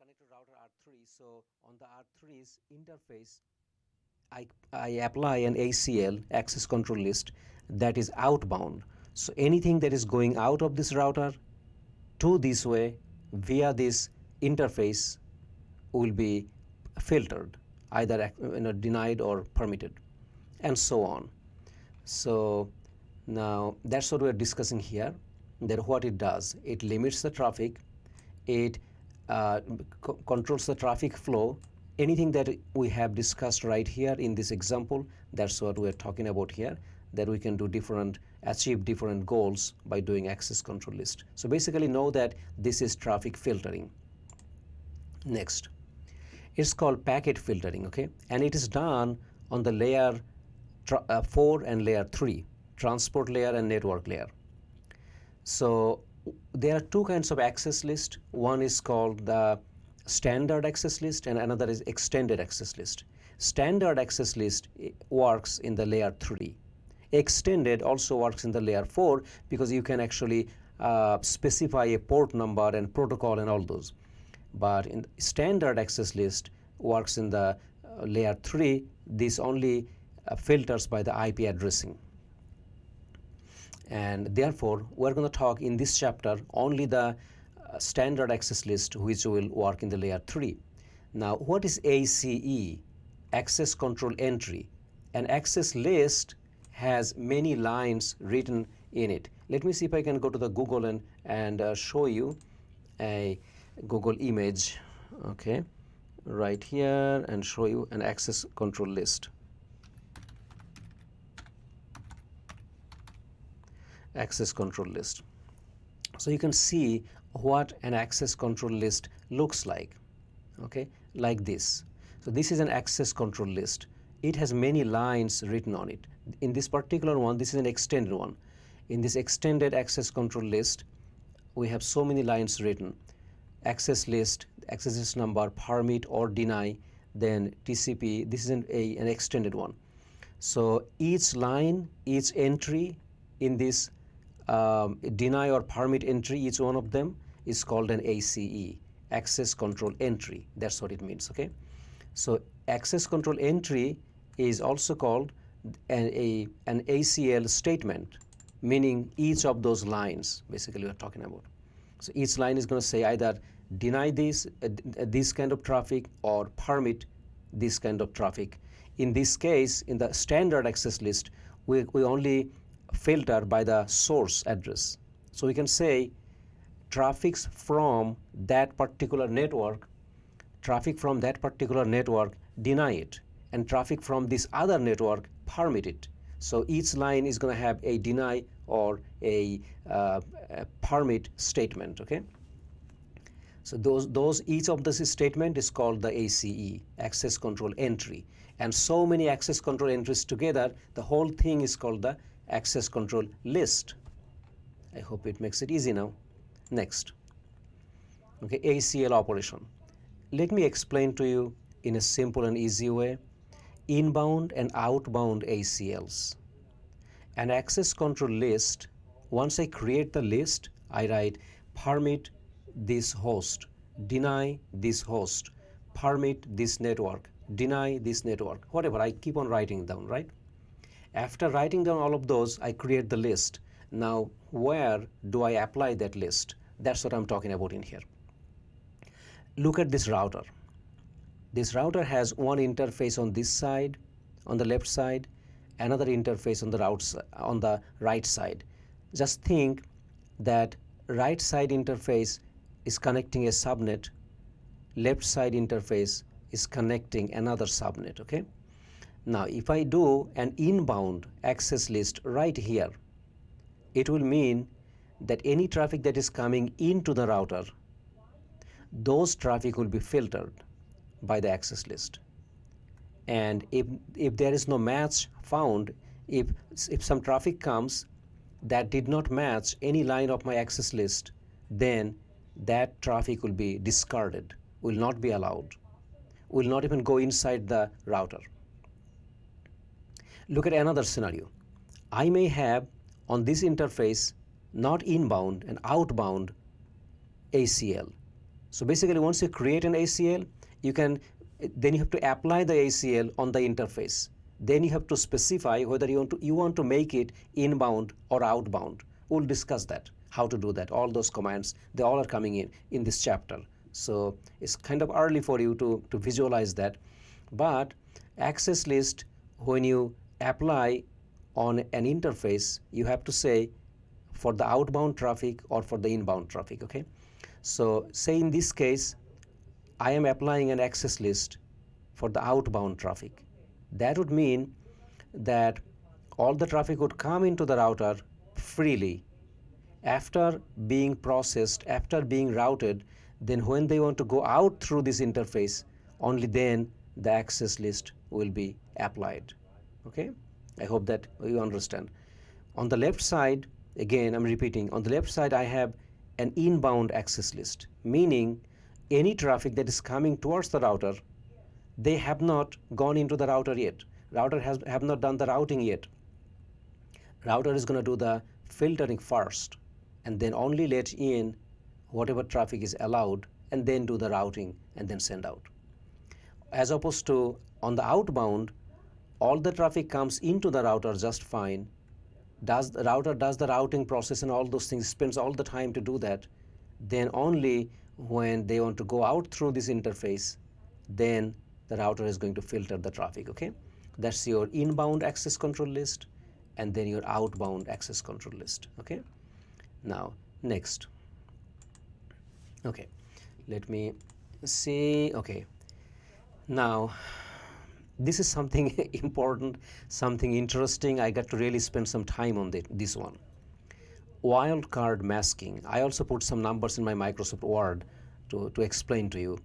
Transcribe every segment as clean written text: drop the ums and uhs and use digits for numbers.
connected to router R3. So on the R3's interface, I apply an ACL, access control list, that is outbound. So anything that is going out of this router to this way via this interface will be filtered, either denied or permitted, and so on. So now that's what we're discussing here, that what it does, it limits the traffic, it controls the traffic flow. Anything that we have discussed right here in this example, that's what we're talking about here, that we can do achieve different goals by doing access control list. So basically know that this is traffic filtering. Next, it's called packet filtering, okay? And it is done on the layer 4 and layer 3, transport layer and network layer. So there are two kinds of access list. One is called the standard access list and another is extended access list. Standard access list works in the layer 3. Extended also works in the layer 4 because you can actually specify a port number and protocol and all those. But in standard access list works in the layer 3. This only filters by the IP addressing. And therefore, we're going to talk in this chapter only the standard access list, which will work in the layer 3. Now, what is ACE? Access control entry. An access list has many lines written in it. Let me see if I can go to the Google and show you a Google image, okay, right here, and show you an access control list. Access control list. So you can see what an access control list looks like, okay, like this. So this is an access control list. It has many lines written on it. In this particular one, this is an extended one. In this extended access control list, we have so many lines written. Access list, access list number, permit or deny, then TCP. This is an extended one. So each line, each entry in this deny or permit entry, each one of them is called an ACE, access control entry. That's what it means, okay? So access control entry is also called an ACL statement, meaning each of those lines basically we're talking about. So each line is going to say either deny this kind of traffic or permit this kind of traffic. In this case, in the standard access list, we only filter by the source address. So we can say traffic from that particular network, deny it, and traffic from this other network, permit it. So each line is going to have a deny or a permit statement, okay? So each of this statement is called the ACE, access control entry. And so many access control entries together, the whole thing is called the access control list. I hope it makes it easy now. Next, okay, Acl operation. Let me explain to you in a simple and easy way inbound and outbound ACLs. An access control list, once I create the list, I write permit this host, deny this host, permit this network, deny this network, whatever. I keep on writing down, right? After writing down all of those, I create the list. Now, where do I apply that list? That's what I'm talking about in here. Look at this router. This router has one interface on this side, on the left side, another interface on the right side. Just think that right side interface is connecting a subnet, left side interface is connecting another subnet, okay? Now, if I do an inbound access list right here, it will mean that any traffic that is coming into the router, those traffic will be filtered by the access list. And if there is no match found, if some traffic comes that did not match any line of my access list, then that traffic will be discarded, will not be allowed, will not even go inside the router. Look at another scenario. I may have on this interface not inbound and outbound ACL. So basically, once you create an ACL, then you have to apply the ACL on the interface. Then you have to specify whether you want to make it inbound or outbound. We'll discuss that, how to do that. All those commands, they all are coming in this chapter. So it's kind of early for you to visualize that. But access list, when you apply on an interface, you have to say for the outbound traffic or for the inbound traffic, okay? So say in this case, I am applying an access list for the outbound traffic. That would mean that all the traffic would come into the router freely. After being processed, after being routed, then when they want to go out through this interface, only then the access list will be applied. Okay? I hope that you understand. On the left side, again, I'm repeating, on the left side I have an inbound access list, meaning any traffic that is coming towards the router, they have not gone into the router yet. Router have not done the routing yet. Router is going to do the filtering first and then only let in whatever traffic is allowed and then do the routing and then send out. As opposed to on the outbound, all the traffic comes into the router just fine. The router does the routing process and all those things, spends all the time to do that. Then only when they want to go out through this interface, then the router is going to filter the traffic, okay? That's your inbound access control list and then your outbound access control list, okay? Now, next. Okay, let me see, okay. Now, this is something important, something interesting. I got to really spend some time on this one. Wildcard masking. I also put some numbers in my Microsoft Word to explain to you.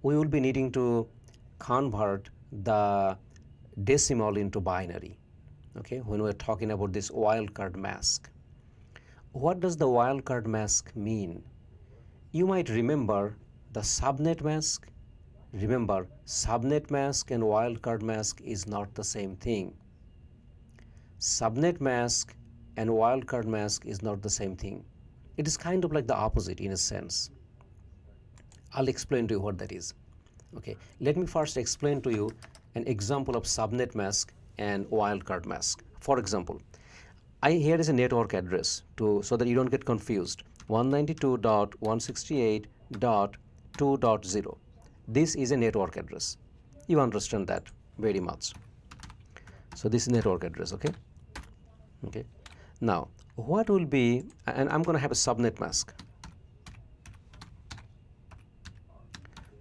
We will be needing to convert the decimal into binary, okay, when we're talking about this wildcard mask. What does the wildcard mask mean? You might remember the subnet mask. Remember, subnet mask and wildcard mask is not the same thing. Subnet mask and wildcard mask is not the same thing. It is kind of like the opposite in a sense. I'll explain to you what that is. Okay, let me first explain to you an example of subnet mask and wildcard mask. For example, here is a network address so that you don't get confused. 192.168.2.0. This is a network address. You understand that very much. So this is network address, okay? Okay. Now, what will be, and I'm going to have a subnet mask.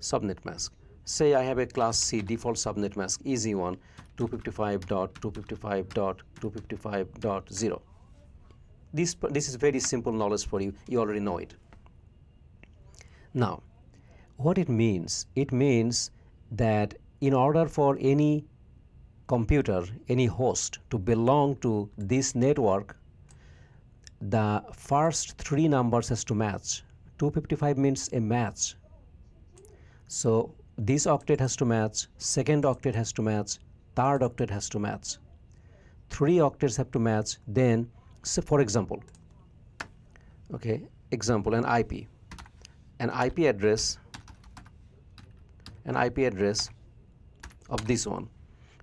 Subnet mask. Say I have a class C default subnet mask, easy one, 255.255.255.0. This is very simple knowledge for you. You already know it. Now, what it means that in order for any computer, any host to belong to this network, the first three numbers has to match. 255 means a match. So this octet has to match, second octet has to match, third octet has to match. 3 octets have to match. Then, so for example, okay, example, an IP address of this one,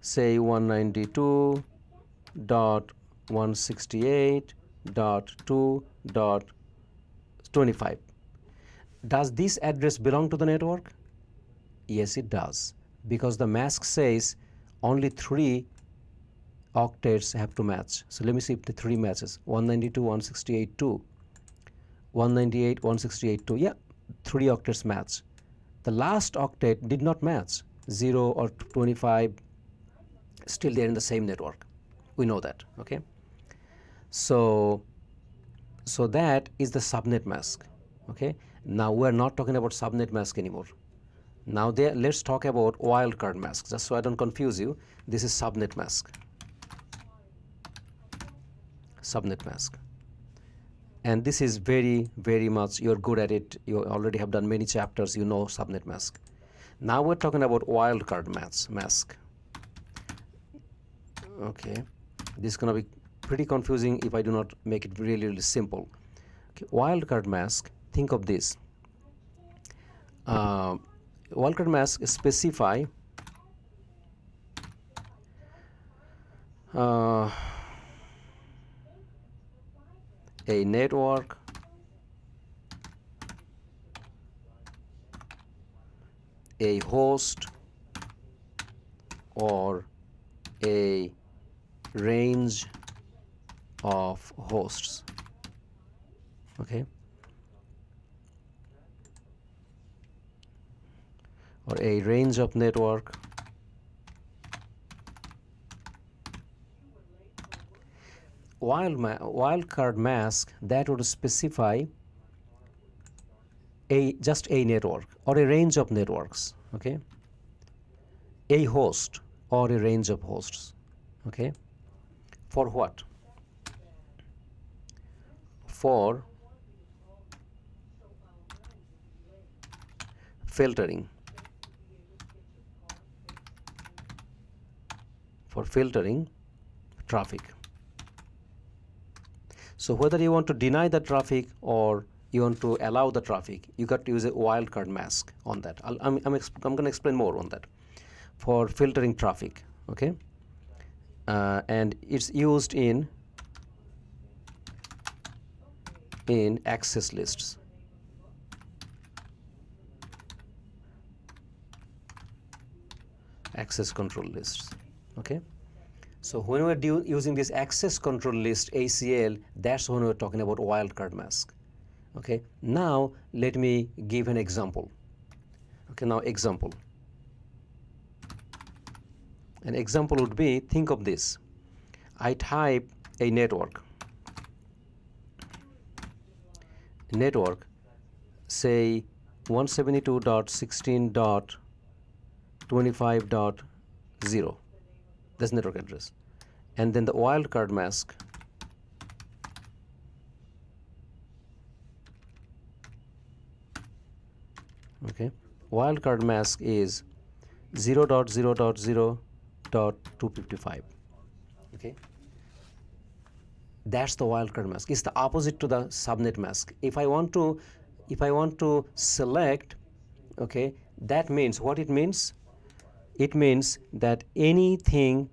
say 192.168.2.25. Does this address belong to the network? Yes, it does, because the mask says only 3 octets have to match. So let me see if the 3 matches. 192.168.2, 198.168.2. Yeah, 3 octets match. The last octet did not match, 0 or 25. Still they're in the same network. We know that, okay? So that is the subnet mask, okay? Now we're not talking about subnet mask anymore. Now let's talk about wildcard mask, just so I don't confuse you. This is subnet mask. Subnet mask. And this is very, very much, you're good at it. You already have done many chapters, you know subnet mask. Now we're talking about wildcard mask. Okay, this is going to be pretty confusing if I do not make it really, really simple. Okay, wildcard mask, think of this. Wildcard Mask specify a network a host or a range of hosts. Okay, or a range of network wildcard mask that would specify just a network or a range of networks. Okay, a host or a range of hosts. Okay, for what? For filtering, traffic. So whether you want to deny the traffic or you want to allow the traffic, you got to use a wildcard mask on that. I'm going to explain more on that. For filtering traffic, okay, and it's used in access lists. Access control lists. Okay, so when we're using this access control list ACL, that's when we're talking about wildcard mask. Okay, now let me give an example. Okay, now example. An example would be, think of this. I type a network, say 172.16.25.0. That's network address. And then the wildcard mask wildcard mask is 0.0.0.255. Okay, that's the wildcard mask. It's the opposite to the subnet mask. If I want to select, okay, that means what it means? It means that anything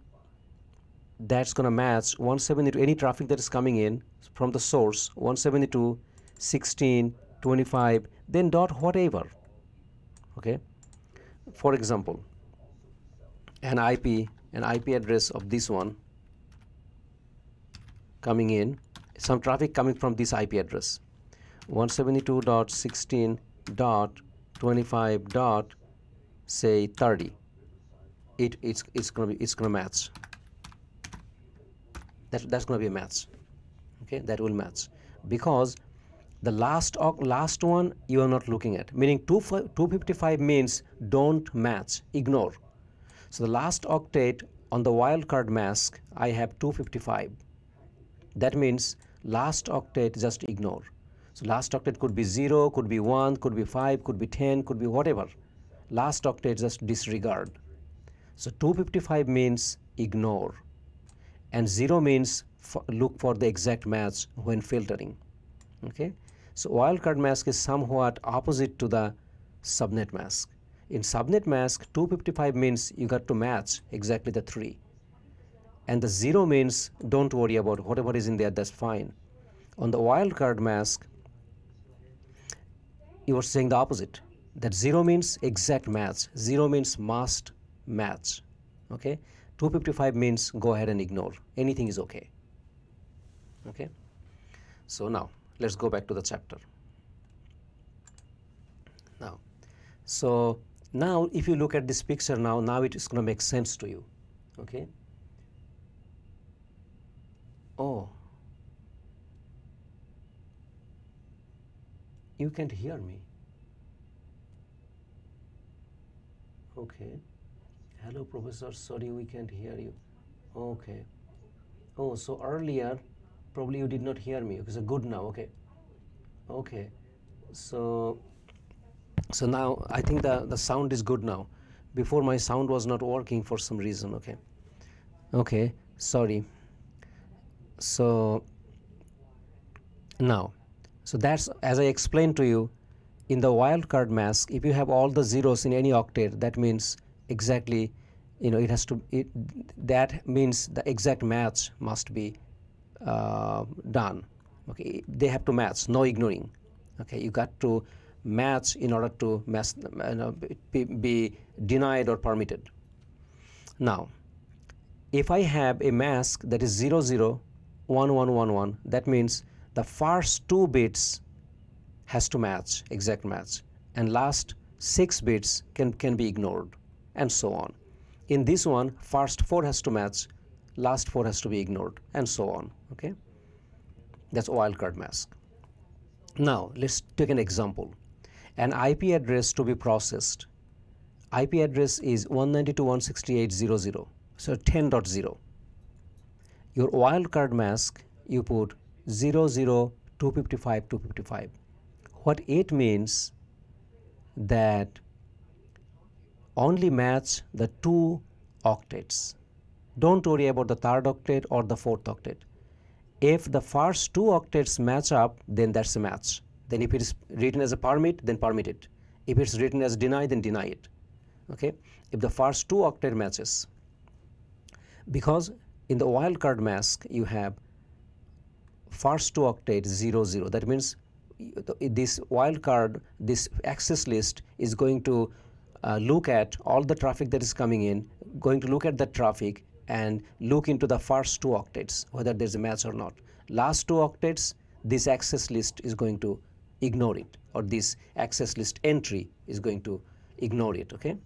that's going to match 172, any traffic that is coming in from the source 172.16.25, then dot whatever. Okay, for example, an IP address of this one coming in, some traffic coming from this IP address 172.16.25. Say 30. It's gonna match. That's gonna be a match. Okay, that will match because the last one you are not looking at, meaning 255 means don't match, ignore. So the last octet on the wildcard mask I have 255. That means last octet just ignore. So last octet could be 0, could be 1, could be 5, could be 10, could be whatever. Last octet just disregard. So 255 means ignore, and 0 means look for the exact match when filtering. Okay, so wildcard mask is somewhat opposite to the subnet mask. In subnet mask, 255 means you got to match exactly the 3, and the 0 means don't worry about whatever is in there, that's fine. On the wildcard mask, you are saying the opposite, that 0 means exact match, 0 means must match. Okay, 255 means go ahead and ignore, anything is okay. Okay, so now let's go back to the chapter. Now if you look at this picture, now it is going to make sense to you. Okay, oh, you can't hear me. Okay, hello professor, sorry we can't hear you. Okay, oh, so earlier probably you did not hear me. Okay, so good now. Okay, so now I think the sound is good now. Before my sound was not working for some reason. Okay, sorry. So now, so that's, as I explained to you, in the wildcard mask, if you have all the zeros in any octet, that means exactly, it has to, that means the exact match must be done. Okay, they have to match, no ignoring. Okay, you got to match in order to be denied or permitted. Now, if I have a mask that is 0 0 1 1 1 1, that means the first 2 bits has to match, exact match, and last 6 bits can be ignored, and so on. In this one, first 4 has to match, last 4 has to be ignored, and so on. Okay, that's wildcard mask. Now let's take an example. An IP address to be processed. IP address is 192.168.0.0, so 10.0. Your wildcard mask, you put 0.0.255.255. What it means that only match the 2 octets. Don't worry about the 3rd octet or the 4th octet. If the first 2 octets match up, then that's a match. Then if it is written as a permit, then permit it. If it's written as deny, then deny it. Okay, if the first 2 octet matches, because in the wildcard mask you have first 2 octets 0 0. That means this wildcard, this access list is going to look at all the traffic that is coming in, going to look at that traffic and look into the first 2 octets whether there's a match or not. Last 2 octets, this access list is going to ignore it, or this access list entry is going to ignore it. Okay,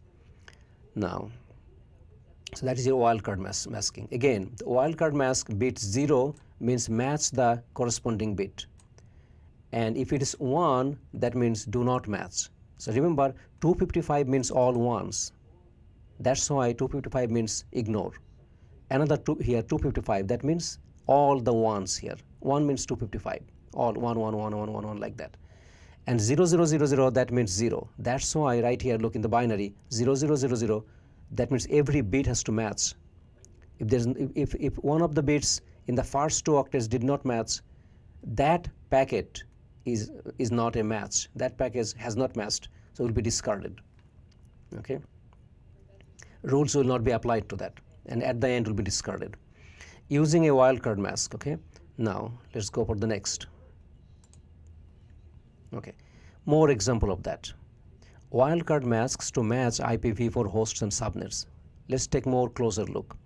now, so that is your wildcard masking. Again, the wildcard mask bit 0 means match the corresponding bit, and if it is 1, that means do not match. So remember, 255 means all ones. That's why 255 means ignore. Another 2 here, 255, that means all the ones here. 1 means 255, all 1 1 1 1 1 1 like that. And 0 0 0 0, that means 0. That's why right here, look in the binary, 0 0 0 0, that means every bit has to match. If one of the bits in the first 2 octets did not match, that packet is not a match. That package has not matched, so it will be discarded. Okay, rules will not be applied to that, and at the end will be discarded using a wildcard mask. Okay, now let's go for the next. Okay, more example of that. Wildcard masks to match IPv4 hosts and subnets. Let's take more closer look.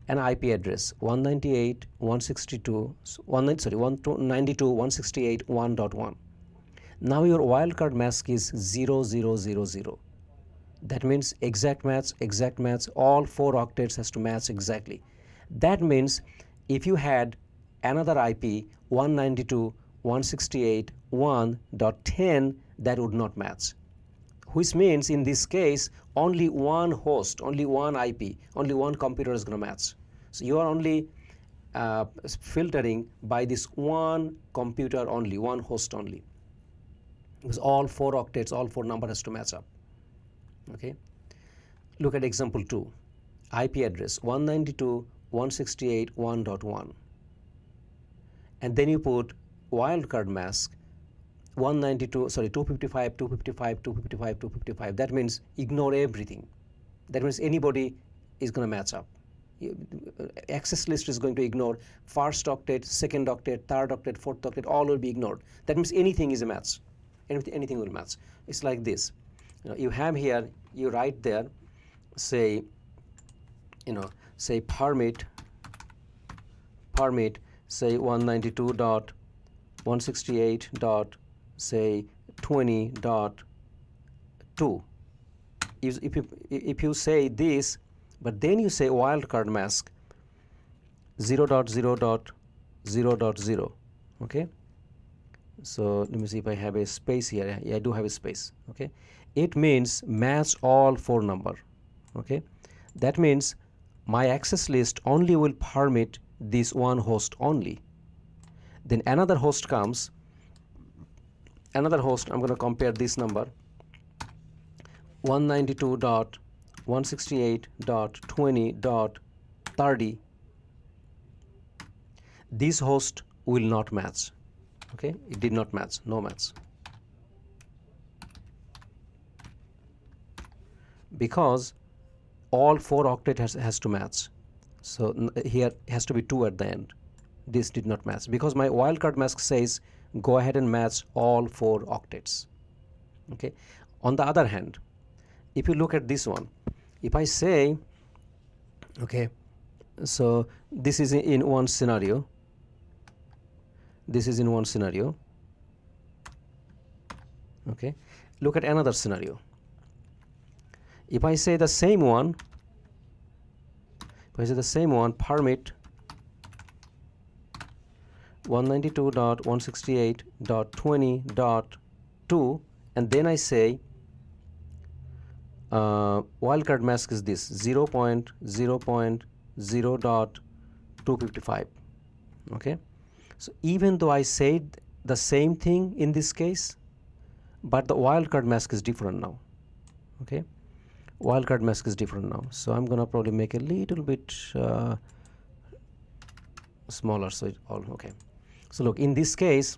An IP address 192.168.1.1. Now your wildcard mask is 0 0 0 0. That means exact match, all 4 octets has to match exactly. That means if you had another IP 192.168.1.10, that would not match, which means in this case only one host, only one IP, only one computer is going to match. So you are only filtering by this one computer only, one host only, because all 4 octets, all 4 number has to match up. Okay, look at example 2. IP address 192.168.1.1, and then you put wildcard mask 255. That means ignore everything. That means anybody is going to match up. Access list is going to ignore first octet, second octet, third octet, fourth octet, all will be ignored. That means anything is a match. Anything will match. It's like this. You have here, you write there, say, say permit, say 192.168. say 20.2. If you say this, but then you say wildcard mask 0.0.0.0. Okay, so let me see if I have a space here. Yeah, I do have a space. Okay, it means match all 4 number. Okay, that means my access list only will permit this one host only. Then another host comes, I'm going to compare this number 192.168.20.30. This host will not match. Okay, it did not match, no match. because all 4 octet has to match. So here has to be 2 at the end. This did not match because my wildcard mask says go ahead and match all 4 octets. Okay. On the other hand, if you look at this one, if I say, okay, so this is in one scenario, this is in one scenario. Okay, look at another scenario. If I say the same one, permit 192.168.20.2, and then I say wildcard mask is this 0.0.0.255. Okay, so even though I said the same thing in this case, but the wildcard mask is different now. Okay, wildcard mask is different now, so I'm gonna probably make a little bit smaller, so it all okay. So look, in this case,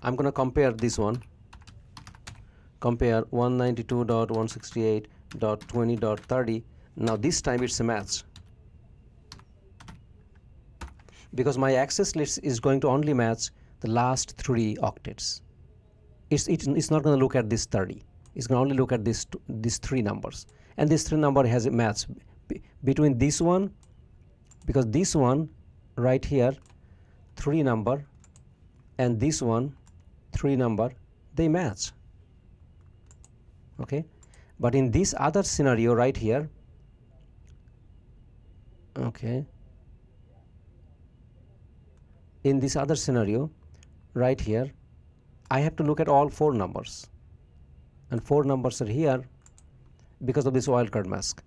I'm gonna compare this one, compare 192.168.20.30. Now this time it's a match because my access list is going to only match the last 3 octets. It's not going to look at this 30. It's going to only look at these 3 numbers, and this 3 number has a match between this one, because this one right here 3 number and this one 3 number, they match. Okay, but in this other scenario right here, okay, in this other scenario right here, I have to look at all 4 numbers, and 4 numbers are here because of this wildcard mask,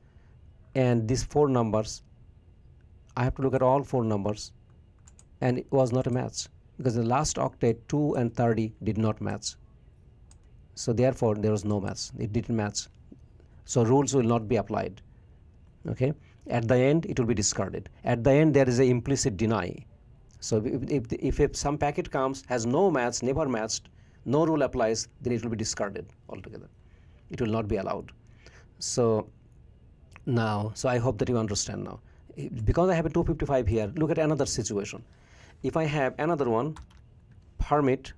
and these 4 numbers, I have to look at all 4 numbers, and it was not a match because the last octet 2 and 30 did not match. So therefore there was no match, it didn't match, so rules will not be applied. Okay, at the end it will be discarded. At the end there is a implicit deny. So if some packet comes, has no match, never matched, no rule applies, then it will be discarded altogether. It will not be allowed. So now, so I hope that you understand now. Because I have a 255 here, look at another situation. If I have another one, permit,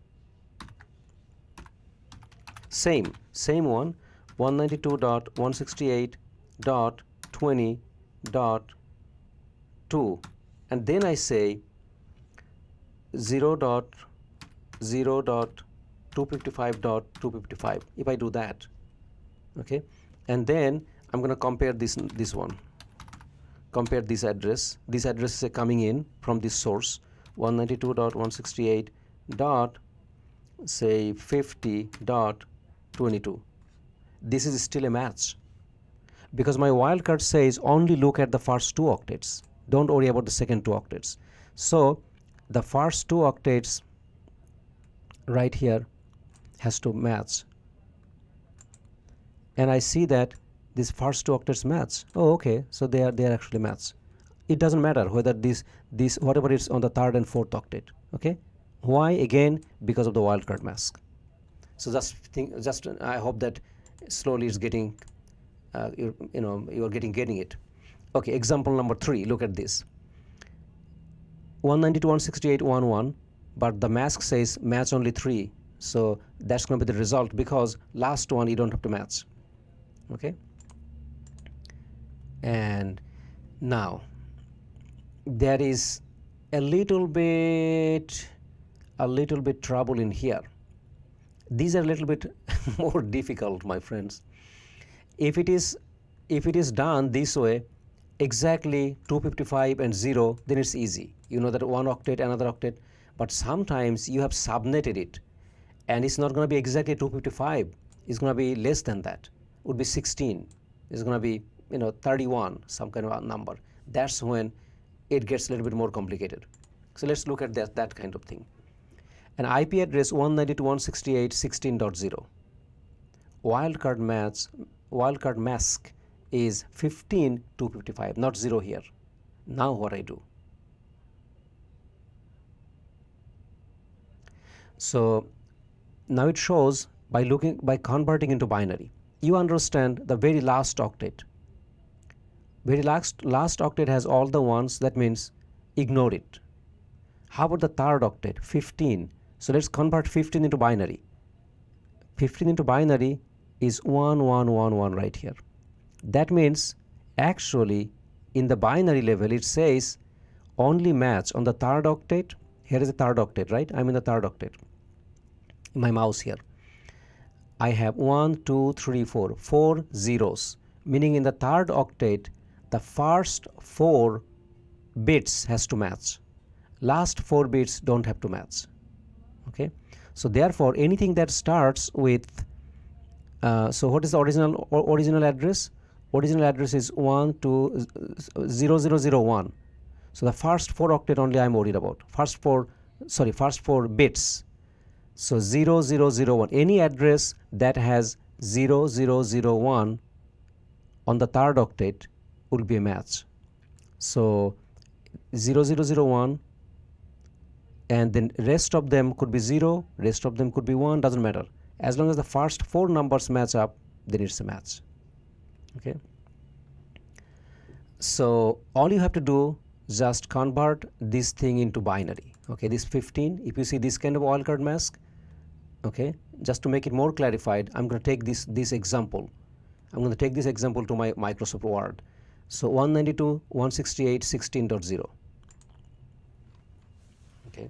same one, 192.168.20.2, and then I say 0.0.255.255. if I do that, okay, and then I'm going to compare this one, compare this address. This address is coming in from this source 192.168 dot say 50.22. This is still a match because my wildcard says only look at the first 2 octets, don't worry about the second 2 octets. So the first 2 octets right here has to match, and I see that these first 2 octets match. Oh, okay, so they are actually match. It doesn't matter whether this whatever is on the 3rd and 4th octet. Okay, why? Again, because of the wildcard mask. So just I hope that slowly it's getting you are getting it. Okay, example number 3, look at this. 192.168.11, but the mask says match only 3, so that's going to be the result because last one you don't have to match. Okay, and now there is a little bit trouble in here. These are a little bit more difficult, my friends. If it is done this way, exactly 255 and 0, then it's easy. You know that 1 octet, another octet, but sometimes you have subnetted it, and it's not going to be exactly 255. It's going to be less than that. It would be 16. It's going to be 31, some kind of a number. That's when it gets a little bit more complicated. So let's look at that kind of thing. An IP address 192.168.16.0. Wildcard mask is 15.255, not 0 here. Now what I do? So now it shows by converting into binary. You understand the very last octet. Very last octet has all the ones, that means ignore it. How about the third octet, 15? So let's convert 15 into binary. 15 into binary is 1111 right here. That means actually in the binary level it says only match on the third octet. Here is the third octet, right? I'm in the third octet. My mouse here. I have 1, 2, 3, 4, 4 zeros, meaning in the third octet the first 4 bits has to match. Last 4 bits don't have to match. Okay, so therefore anything that starts with so what is the original address? Original address is 1200001. So the first 4 octet only I'm worried about. First 4 bits. So 0001. Any address that has 0001 on the third octet will be a match. So 0001, and then rest of them could be 0, rest of them could be 1, doesn't matter. As long as the first 4 numbers match up, then it's a match. Okay. So all you have to do, just convert this thing into binary. Okay, this 15, if you see this kind of wildcard mask, okay, just to make it more clarified, I'm going to take this example. I'm going to take this example to my Microsoft Word. So 192.168.16.0. Okay.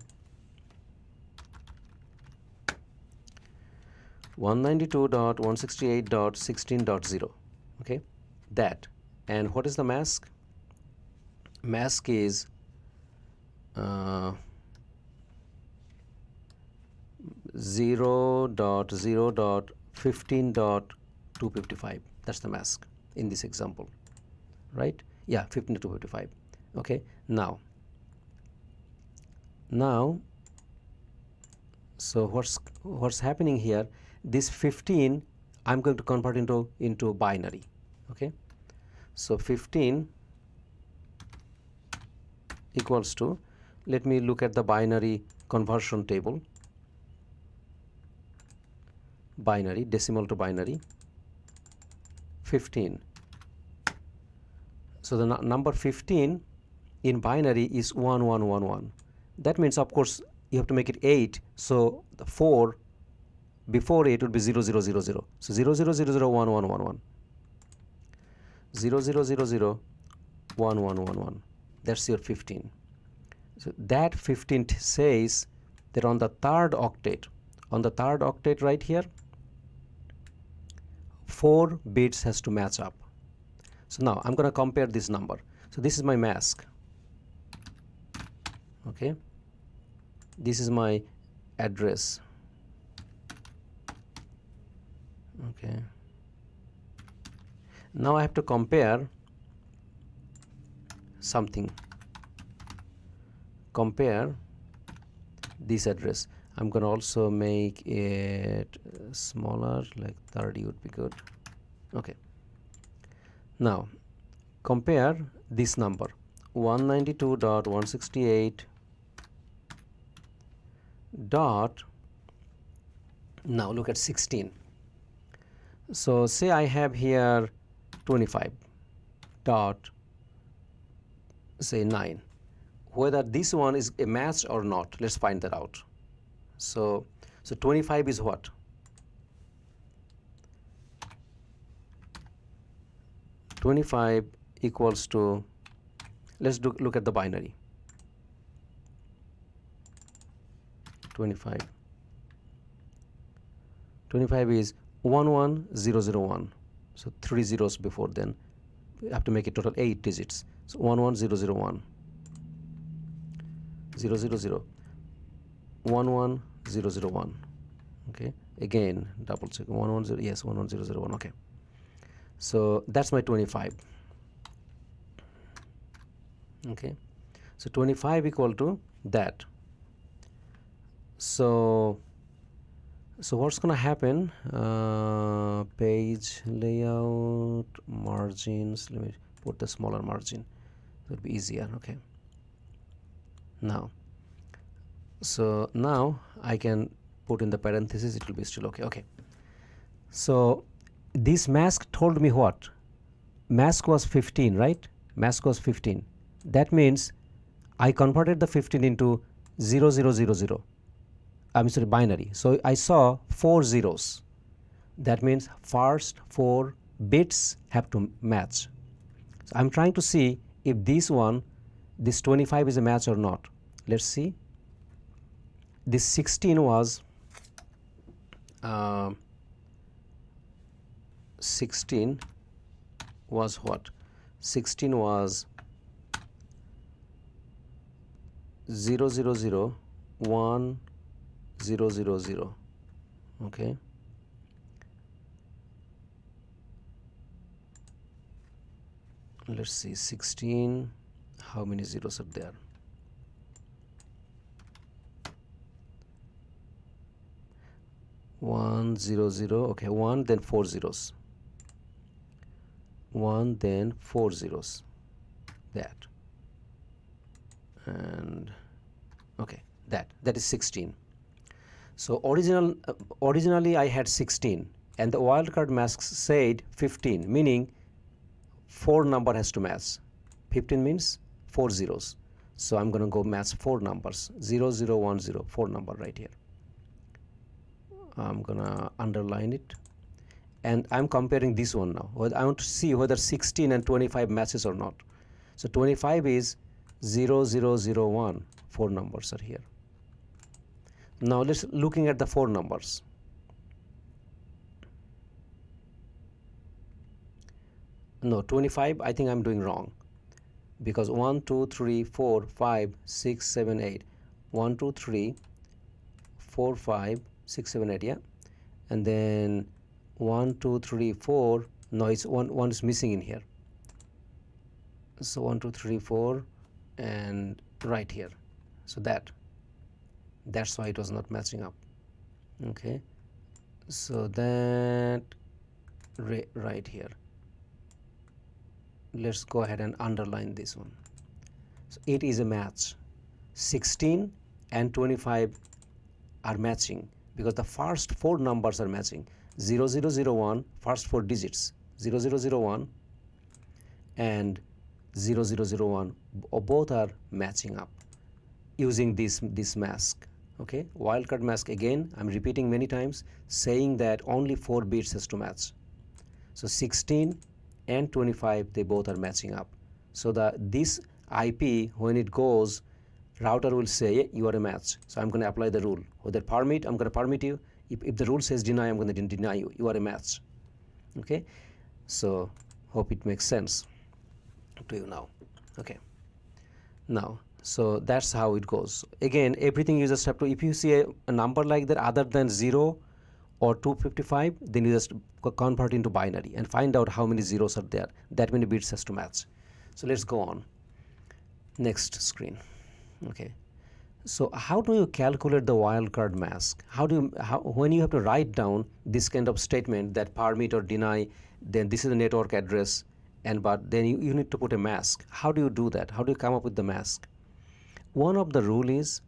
192.168.16.0. Okay, that. And what is the mask? Mask is 0.0.15.255. That's the mask in this example, right? Yeah, 15 to 255. Okay, now so what's happening here, this 15 I'm going to convert into binary. Okay, so 15 equals to, let me look at the binary conversion table. Binary, decimal to binary, 15. So the number 15 in binary is 1111. That means, of course, you have to make it 8. So the 4 before 8 would be 0000. So 00001111. 00001111. That's your 15. So that 15 says that on the third octet, right here, 4 bits has to match up. So now I'm going to compare this number. So this is my mask. Okay, this is my address. Okay, now I have to compare something. Compare this address. I'm going to also make it smaller, like 30 would be good. Okay, now compare this number 192.168 dot, now look at 16. So say I have here 25 dot, say 9. Whether this one is a match or not, let's find that out. So 25 is what? 25 equals to, let's look at the binary. 25 is 11001. So 3 zeros before, then we have to make it total 8 digits. So 11001. 000 11001. Okay, again double check, 110, yes, 11001. Okay, so that's my 25. Okay, so 25 equal to that. So what's going to happen? Page layout, margins, let me put the smaller margin, it will be easier. Okay, now, so now I can put in the parentheses, it will be still okay. Okay, So this mask told me what? Mask was 15, right? Mask was 15. That means I converted the 15 into 0000. I'm sorry, binary. So I saw 4 zeros. That means first 4 bits have to match. So I'm trying to see if this 25 is a match or not. Let's see. This 16 was 16 was what? 16 was 0001000. Okay. Let's see, 16, how many zeros are there? One, zero, zero, okay, 1, then 4 zeros. 1, then 4 zeros, that. And, okay, that is 16. So originally I had 16, and the wildcard mask said 15, meaning 4 number has to match. 15 means 4 zeros. So I'm going to go match 4 numbers, 0010, 4 number right here. I'm going to underline it. And I'm comparing this one now. I want to see whether 16 and 25 matches or not. So 25 is 0001, 4 numbers are here. Now let's looking at the 4 numbers. No, 25, I think I'm doing wrong, because 1, 2, 3, 4, 5, 6, 7, 8. 1, 2, 3, 4, 5, 6, 7, 8, yeah. And then 1, 2, 3, 4. No, it's one is missing in here. So 1, 2, 3, 4, and right here. So that's why it was not matching up. Okay. So that right here. Let's go ahead and underline this one. So it is a match. 16 and 25 are matching because the first 4 numbers are matching. 0001, first 4 digits, 0001 and 0001, both are matching up using this mask. Okay, wildcard mask, again I'm repeating many times, saying that only 4 bits has to match. So 16 and 25, they both are matching up. So this IP, when it goes, router will say, yeah, you are a match. So I'm going to apply the rule. Whether permit, I'm going to permit you. If the rule says deny, I'm going to deny you. You are a match. Okay. So hope it makes sense to you now. Okay. Now, so that's how it goes. Again, everything you just have to, if you see a number like that other than 0 or 255, then you just convert into binary and find out how many zeros are there. That many bits has to match. So let's go on. Next screen. Okay. So how do you calculate the wildcard mask? When you have to write down this kind of statement that permit or deny, then this is the network address, but then you need to put a mask. How do you do that? How do you come up with the mask? One of the rule is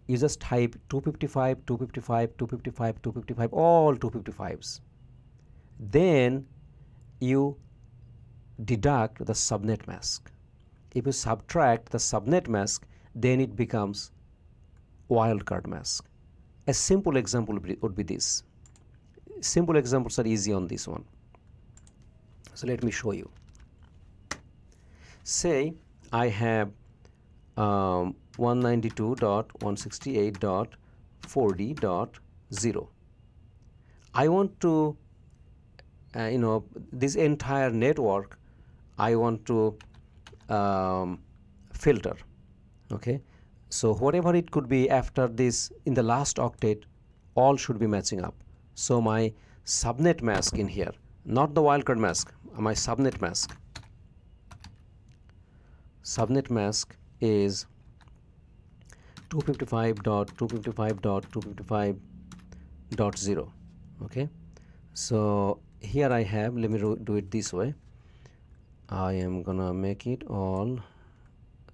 you just type 255, 255, 255, 255, all 255s. Then you deduct the subnet mask. If you subtract the subnet mask, then it becomes wildcard mask. A simple example would be this. Simple examples are easy on this one. So let me show you. Say I have 192.168.40.0. I want to, this entire network, I want to filter. Okay. So whatever it could be after this, in the last octet, all should be matching up. So my subnet mask in here, not the wildcard mask, my subnet mask. Subnet mask is 255.255.255.0. Okay. So here I have, let me do it this way. I am gonna make it all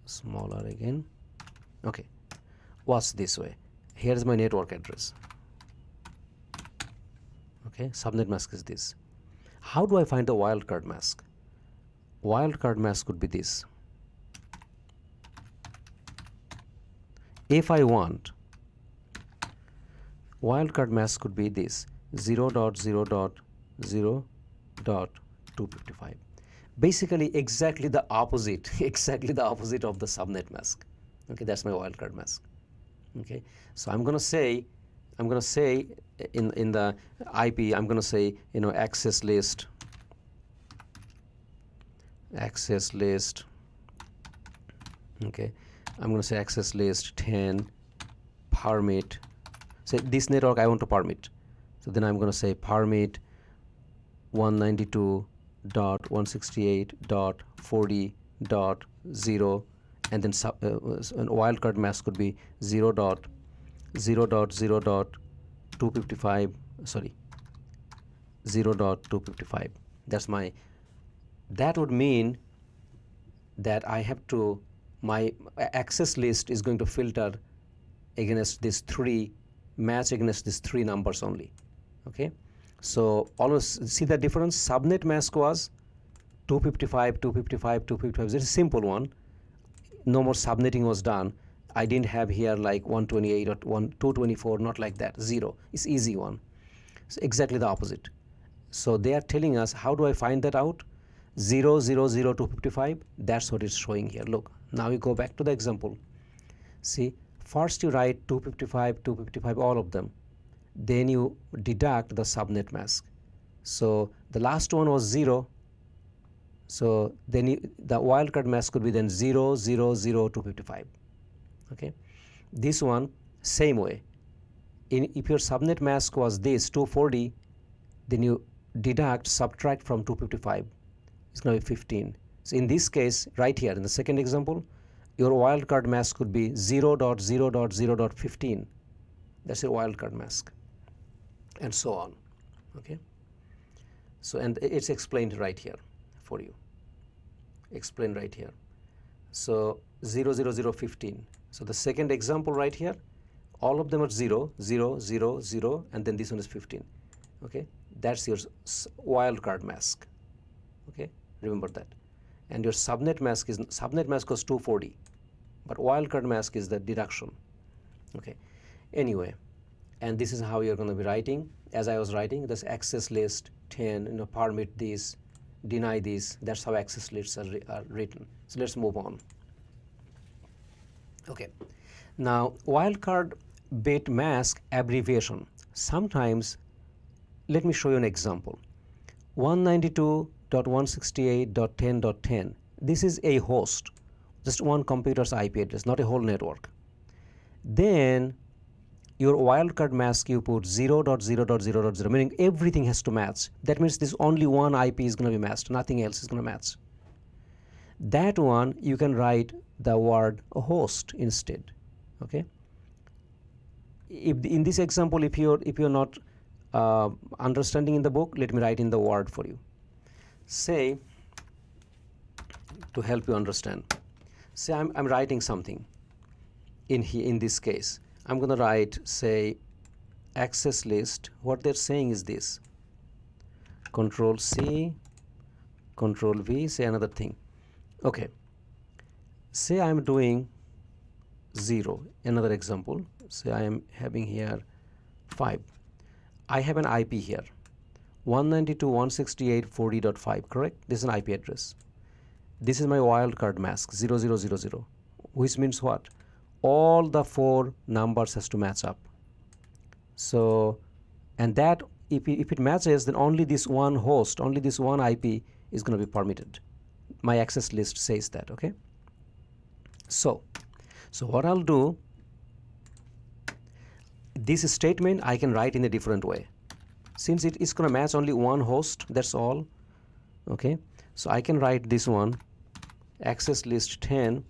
smaller again. Okay, watch this way. Here's my network address. Okay, subnet mask is this. How do I find the wildcard mask? Wildcard mask could be this. If I want, wildcard mask could be this 0.0.0.255. Basically exactly the opposite exactly the opposite of the subnet mask. Okay, that's my wildcard mask. Okay, so I'm gonna say in the IP, I'm gonna say, you know, access list, okay, I'm gonna say access list 10 permit. Say this network I want to permit, so then I'm gonna say permit 192.168.40.0, and then wildcard mask could be 0.0.255, sorry, 0.255. That would mean that I have to, my access list is going to filter against these three, match against these three numbers only. Okay, so always see the difference. Subnet mask was 255, 255, 255. It's a simple one. No more subnetting was done. I didn't have here like 128 or 224, not like that. 0. It's easy one. So exactly the opposite. So they are telling us, how do I find that out? 0, 0, 0, 255. That's what it's showing here. Look, now we go back to the example. See, first you write 255, 255, all of them. Then you deduct the subnet mask. So the last one was 0. So then the wildcard mask could be then 0, 0, 0, 255. Okay, this one same way. If your subnet mask was this 240, then you deduct, subtract from 255. It's going to be 15. So in this case, right here in the second example, your wildcard mask could be 0.0.0.15. That's your wildcard mask, and so on. Okay. So and it's explained right here for you. Explained right here. So 0.0.0.15. So the second example right here, all of them are 0, 0, 0, 0, and then this one is 15. Okay, that's your wildcard mask. Okay, remember that. And your subnet mask was 240, but wildcard mask is the deduction. Okay, anyway, and this is how you're going to be writing. As I was writing, this access list 10, you know, permit this, deny this. That's how access lists are written. So let's move on. Okay, now wildcard bit mask abbreviation. Sometimes, let me show you an example. 192.168.10.10. This is a host, just one computer's IP address, not a whole network. Then your wildcard mask you put 0.0.0.0, meaning everything has to match. That means this only one IP is going to be matched, nothing else is going to match. That one you can write the word host instead. Okay, if in this example, if you're not understanding in the book, let me write in the word for you. Say, to help you understand, say I'm writing something in this case. I'm going to write, say, access list. What they're saying is this: Control C, Control V, say another thing. Okay, say I'm doing 0, another example. Say I am having here 5. I have an IP here, 192.168.40.5, correct? This is an IP address. This is my wildcard mask, 0000, which means what? All the 4 numbers has to match up. So, and that if it matches, then only this one host, only this one IP is going to be permitted. My access list says that. Okay. So what I'll do, this statement I can write in a different way. Since it is going to match only one host, that's all. Okay. So I can write this one, access list 10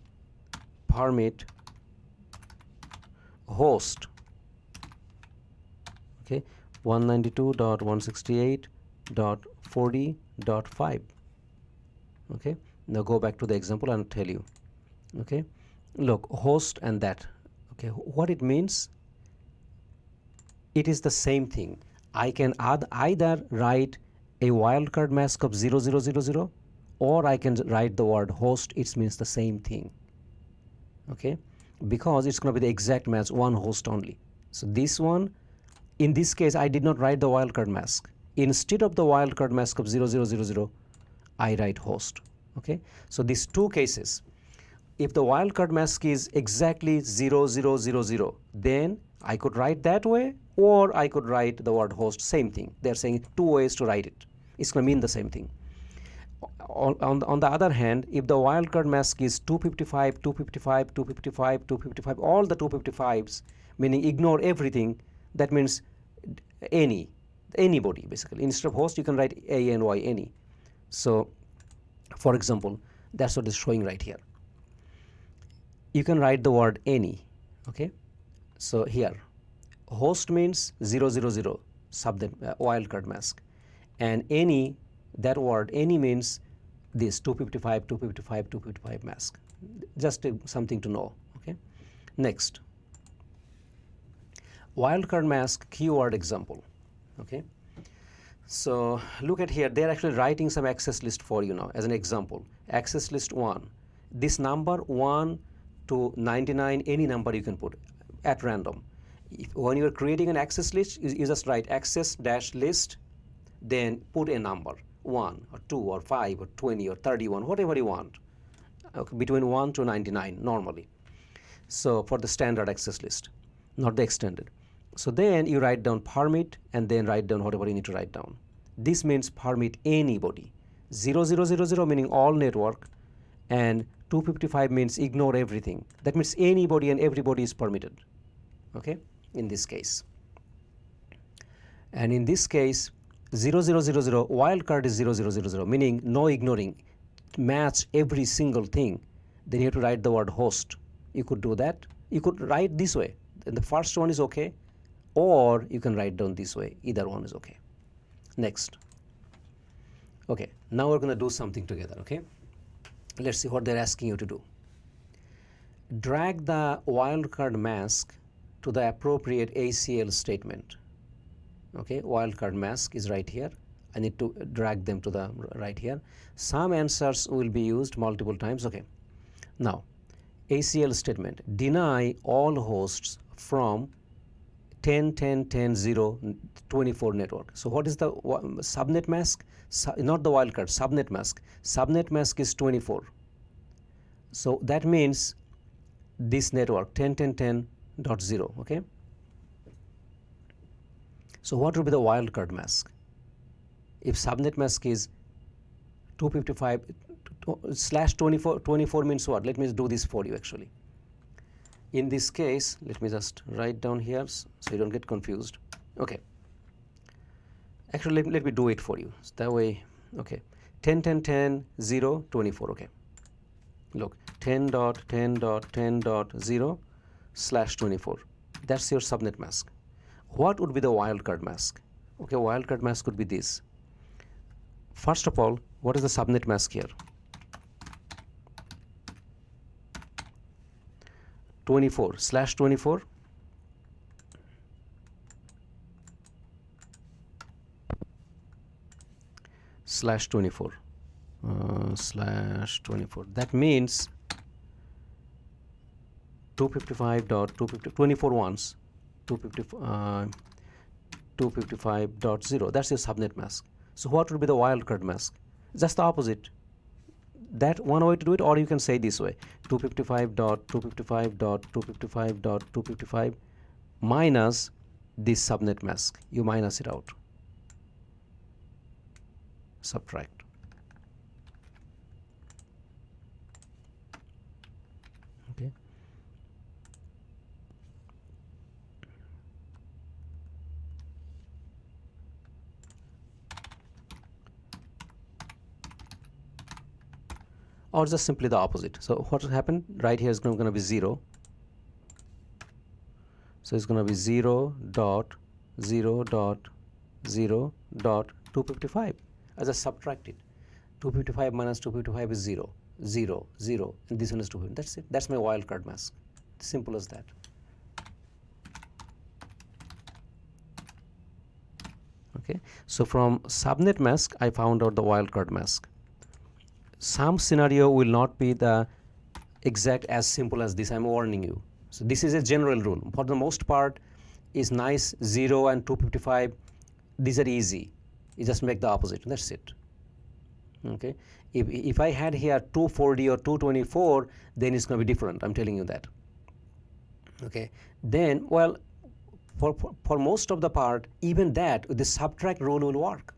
permit host. Okay, 192.168.40.5. Okay, now go back to the example and tell you. Okay, look, host and that. Okay, what it means, it is the same thing. I can either write a wildcard mask of 0000, or I can write the word host. It means the same thing, okay, because it's going to be the exact match, one host only. So this one, in this case, I did not write the wildcard mask. Instead of the wildcard mask of 0000, I write host, okay. So these two cases, if the wildcard mask is exactly 0000, then I could write that way, or I could write the word host, same thing. They're saying two ways to write it. It's going to mean the same thing. On the other hand, if the wildcard mask is 255, 255, 255, 255, all the 255s, meaning ignore everything, that means anybody basically. Instead of host, you can write A-N-Y, any. So, for example, that's what is showing right here. You can write the word any, okay. So here, host means 000, subnet wildcard mask, and any, that word any means this 255, 255, 255 mask. Just something to know, okay. Next, wildcard mask keyword example, okay. So look at here, they're actually writing some access list for you now as an example. Access list 1, this number 1 to 99, any number you can put at random. When you're creating an access list, you just write access dash list, then put a number 1 or 2 or 5 or 20 or 31, whatever you want, okay, between 1 to 99 normally. So for the standard access list, not the extended. So then you write down permit and then write down whatever you need to write down. This means permit anybody. 0000 meaning all network, and 255 means ignore everything. That means anybody and everybody is permitted, okay, in this case. And in this case, 0000 wildcard is 0000, meaning no ignoring, match every single thing. Then you have to write the word host. You could do that. You could write this way. And the first one is okay, or you can write down this way. Either one is okay. Next. Okay, now we're going to do something together, okay. Let's see what they're asking you to do. Drag the wildcard mask to the appropriate ACL statement. Okay, wildcard mask is right here. I need to drag them to the right here. Some answers will be used multiple times. Okay, now ACL statement, deny all hosts from 10, 10, 10, 0, 24 network. So what is the subnet mask? Not the wildcard, subnet mask. Subnet mask is 24. So that means this network 10, 10, 10.0, okay? So what would be the wildcard mask? If subnet mask is 255 slash 24, 24 means what? Let me do this for you actually. In this case, let me just write down here so you don't get confused. Okay. Actually, let me do it for you. So that way, okay. 10, 10, 10, 0, 24, okay. Look, 10.10.10.0 slash 24. That's your subnet mask. What would be the wildcard mask? Okay, wildcard mask could be this. First of all, what is the subnet mask here? 24 slash 24 slash 24 slash 24. That means 255.250 24 ones 255.0. That's your subnet mask. So what would be the wildcard mask? Just the opposite. That one way to do it, or you can say this way: 255.255.255.255 minus this subnet mask. You minus it out. Subtract. Okay. Or just simply the opposite. So what will happen? Right here is going to be 0. So it's going to be 0 dot 0 dot 0 dot 255. I just subtract it. 255 minus 255 is 0, 0, 0, and this one is 250. That's it. That's my wildcard mask. Simple as that. Okay, so from subnet mask I found out the wildcard mask. Some scenario will not be the exact as simple as this, I'm warning you. So this is a general rule. For the most part is nice 0 and 255, these are easy. You just make the opposite, that's it. Okay, if I had here 240 or 224, then it's going to be different, I'm telling you that. Okay, then well, for most of the part, even that the subtract rule will work.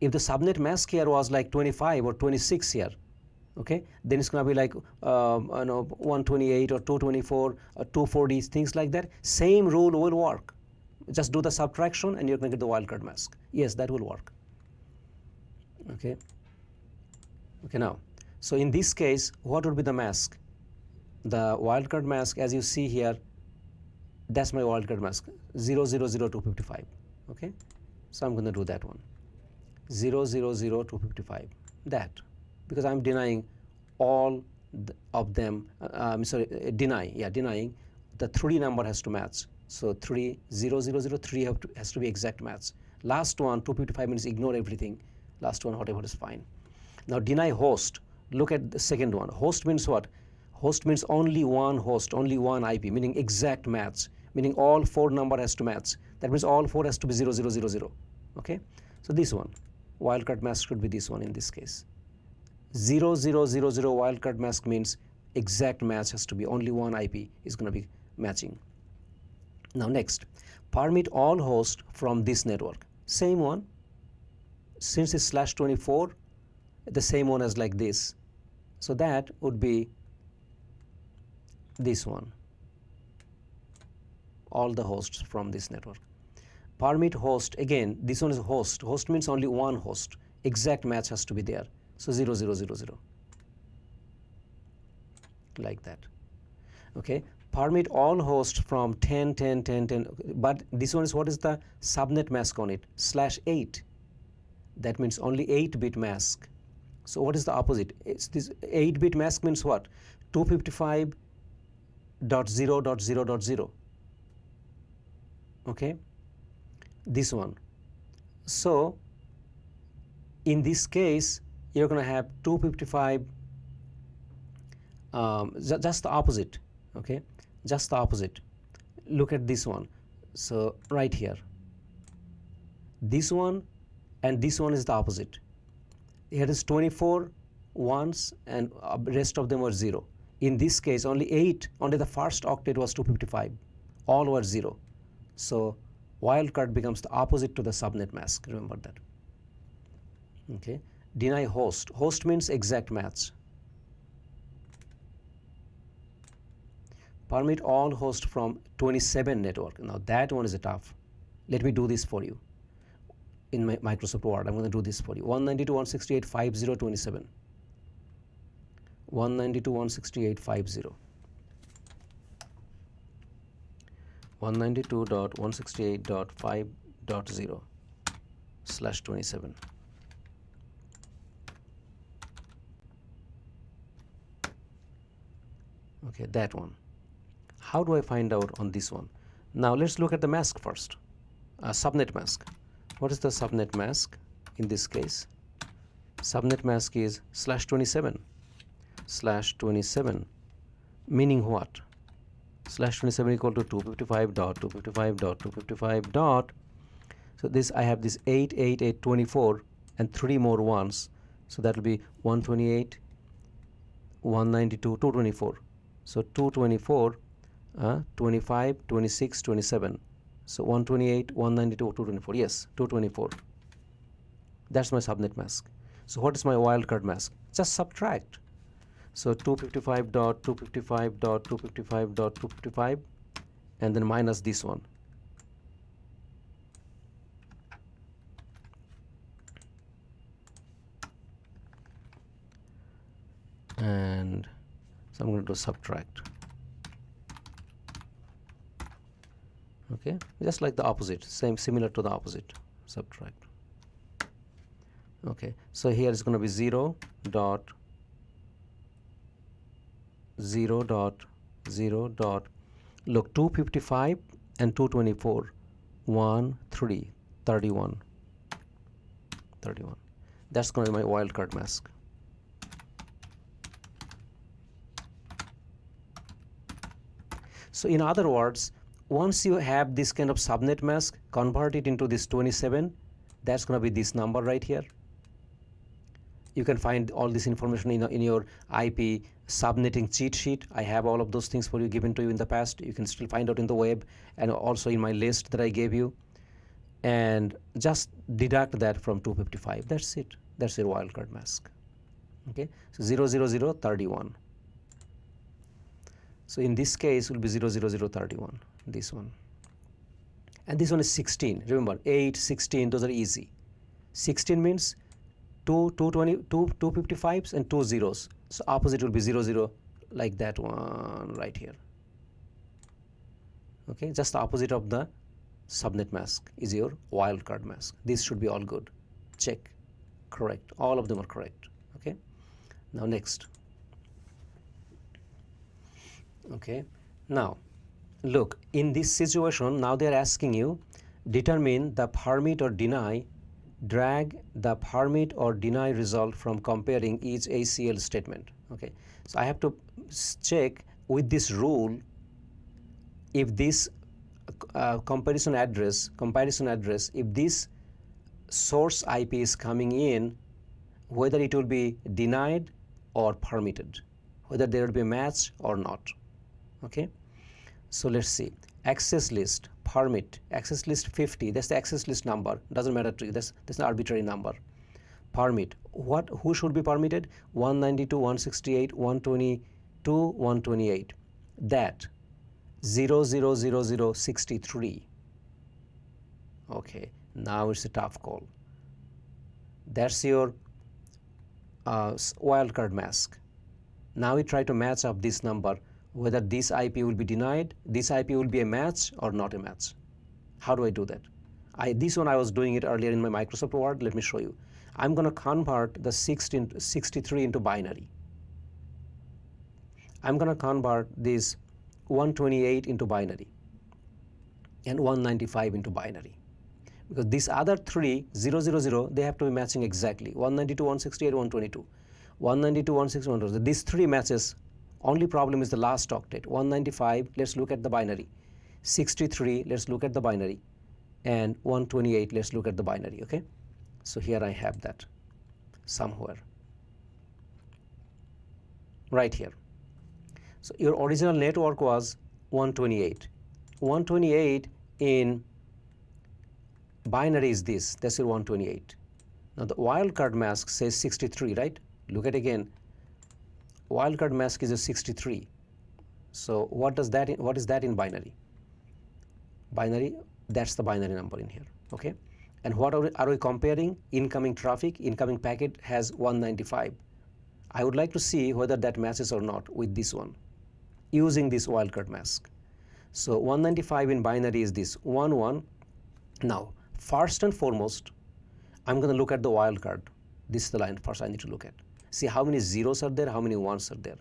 If the subnet mask here was like 25 or 26 here, okay, then it's going to be like 128 or 224 or 240, things like that. Same rule will work. Just do the subtraction and you're going to get the wildcard mask. Yes, that will work. Okay. Okay, now, so in this case, what would be the mask? The wildcard mask, as you see here, that's my wildcard mask, 000255. Okay, so I'm going to do that one, 000255, that, because I'm denying all of them. I'm sorry, denying the 3 number has to match. So 30003 has to be exact match. Last one 255 means ignore everything. Last one whatever is fine. Now deny host. Look at the second one. Host means what? Host means only one host, only one IP, meaning exact match, meaning all 4 number has to match. That means all 4 has to be 0000. Okay, so this one wildcard mask should be this one in this case. 0000 wildcard mask means exact match has to be, only one IP is going to be matching. Now next, permit all hosts from this network. Same one, since it's /24, the same one as like this. So that would be this one, all the hosts from this network. Permit host, again this one is host. Host means only one host, exact match has to be there. So 0000, like that. Okay, permit all hosts from 10, 10, 10, 10, but this one is, what is the subnet mask on it? /8. That means only 8-bit mask. So what is the opposite? It's this 8-bit mask means what? 255.0.0.0. Okay, this one. So in this case you're going to have 255, just the opposite. Okay, just the opposite. Look at this one. So right here, this one and this one is the opposite. Here is 24 ones and rest of them were 0. In this case only 8, only the first octet was 255, all were 0. So wildcard becomes the opposite to the subnet mask, remember that. Okay, deny host. Host means exact match. Permit all hosts from 27 network. Now that one is a tough. Let me do this for you. In my Microsoft Word, I'm going to do this for you. 192.168.50.27. 192.168.50. 192.168.5.0/27. Okay, that one. How do I find out on this one? Now let's look at the mask first. Subnet mask. What is the subnet mask in this case? Subnet mask is /27. /27 meaning what? /27 equal to 255.255.255. So this, I have this 8, 8, 8, 24 and 3 more ones. So that will be 128, 192, 224. So 224, 25, 26, 27. So 128, 192, 224. Yes, 224. That's my subnet mask. So what is my wildcard mask? Just subtract. So 255.255.255.255 and then minus this one. And so I'm going to do subtract. Okay, just like the opposite, similar to the opposite, subtract. Okay, so here is going to be 0 dot 0 dot 0 dot, look, 255 and 224, 1, 3, 31. That's going to be my wildcard mask. So in other words, once you have this kind of subnet mask, convert it into this 27, that's going to be this number right here. You can find all this information in your IP subnetting cheat sheet. I have all of those things for you, given to you in the past. You can still find out in the web and also in my list that I gave you. And just deduct that from 255. That's it. That's your wildcard mask. Okay, so 00031. So in this case, it will be 00031, this one. And this one is 16. Remember, 8, 16, those are easy. 16 means 255s and 2 zeros. So opposite will be 00, like that one right here. Okay, just the opposite of the subnet mask is your wildcard mask. This should be all good. Check. Correct. All of them are correct. Okay. Now next. Okay. Now, look, in this situation, now they are asking you, determine the permit or deny, drag the permit or deny result from comparing each ACL statement. Okay. So I have to check with this rule if this comparison address, if this source IP is coming in, whether it will be denied or permitted, whether there will be a match or not. Okay, so let's see. Access list, permit, access list 50, that's the access list number, doesn't matter to you, that's an arbitrary number. Permit, who should be permitted? 192, 168, 122, 128. That 000063. Okay, now it's a tough call. That's your wildcard mask. Now we try to match up this number, whether this IP will be denied, this IP will be a match or not a match. How do I do that? This one I was doing it earlier in my Microsoft Word. Let me show you. I'm going to convert the 63 into binary. I'm going to convert this 128 into binary and 195 into binary, because these other three 000, they have to be matching exactly. 192, 168, 122, 192, 160, 122. These three matches. Only problem is the last octet. 195, let's look at the binary. 63, let's look at the binary. And 128, let's look at the binary. Okay, so here I have that somewhere right here. So your original network was 128. 128 in binary is this. That's your 128. Now the wildcard mask says 63, right? Look at again. Wildcard mask is a 63. So what is that in binary? Binary, that's the binary number in here. Okay, and what are we comparing? Incoming traffic, incoming packet has 195. I would like to see whether that matches or not with this one using this wildcard mask. So 195 in binary is this 11. Now first and foremost, I'm going to look at the wildcard. This is the line first I need to look at. See how many zeros are there, how many ones are there.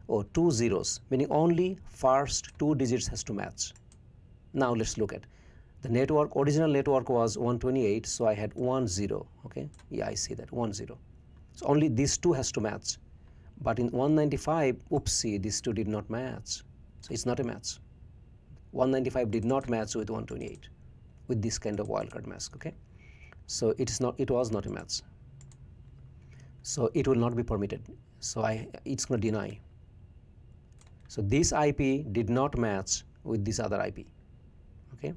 Oh, 2 zeros, meaning only first 2 digits has to match. Now let's look at the network. Original network was 128, so I had 10. Okay, yeah, I see that 10. So only these two has to match. But in 195, oopsie, these two did not match. So it's not a match. 195 did not match with 128 with this kind of wildcard mask. Okay, so it was not a match. So it will not be permitted. So it's going to deny. So this IP did not match with this other IP. Okay.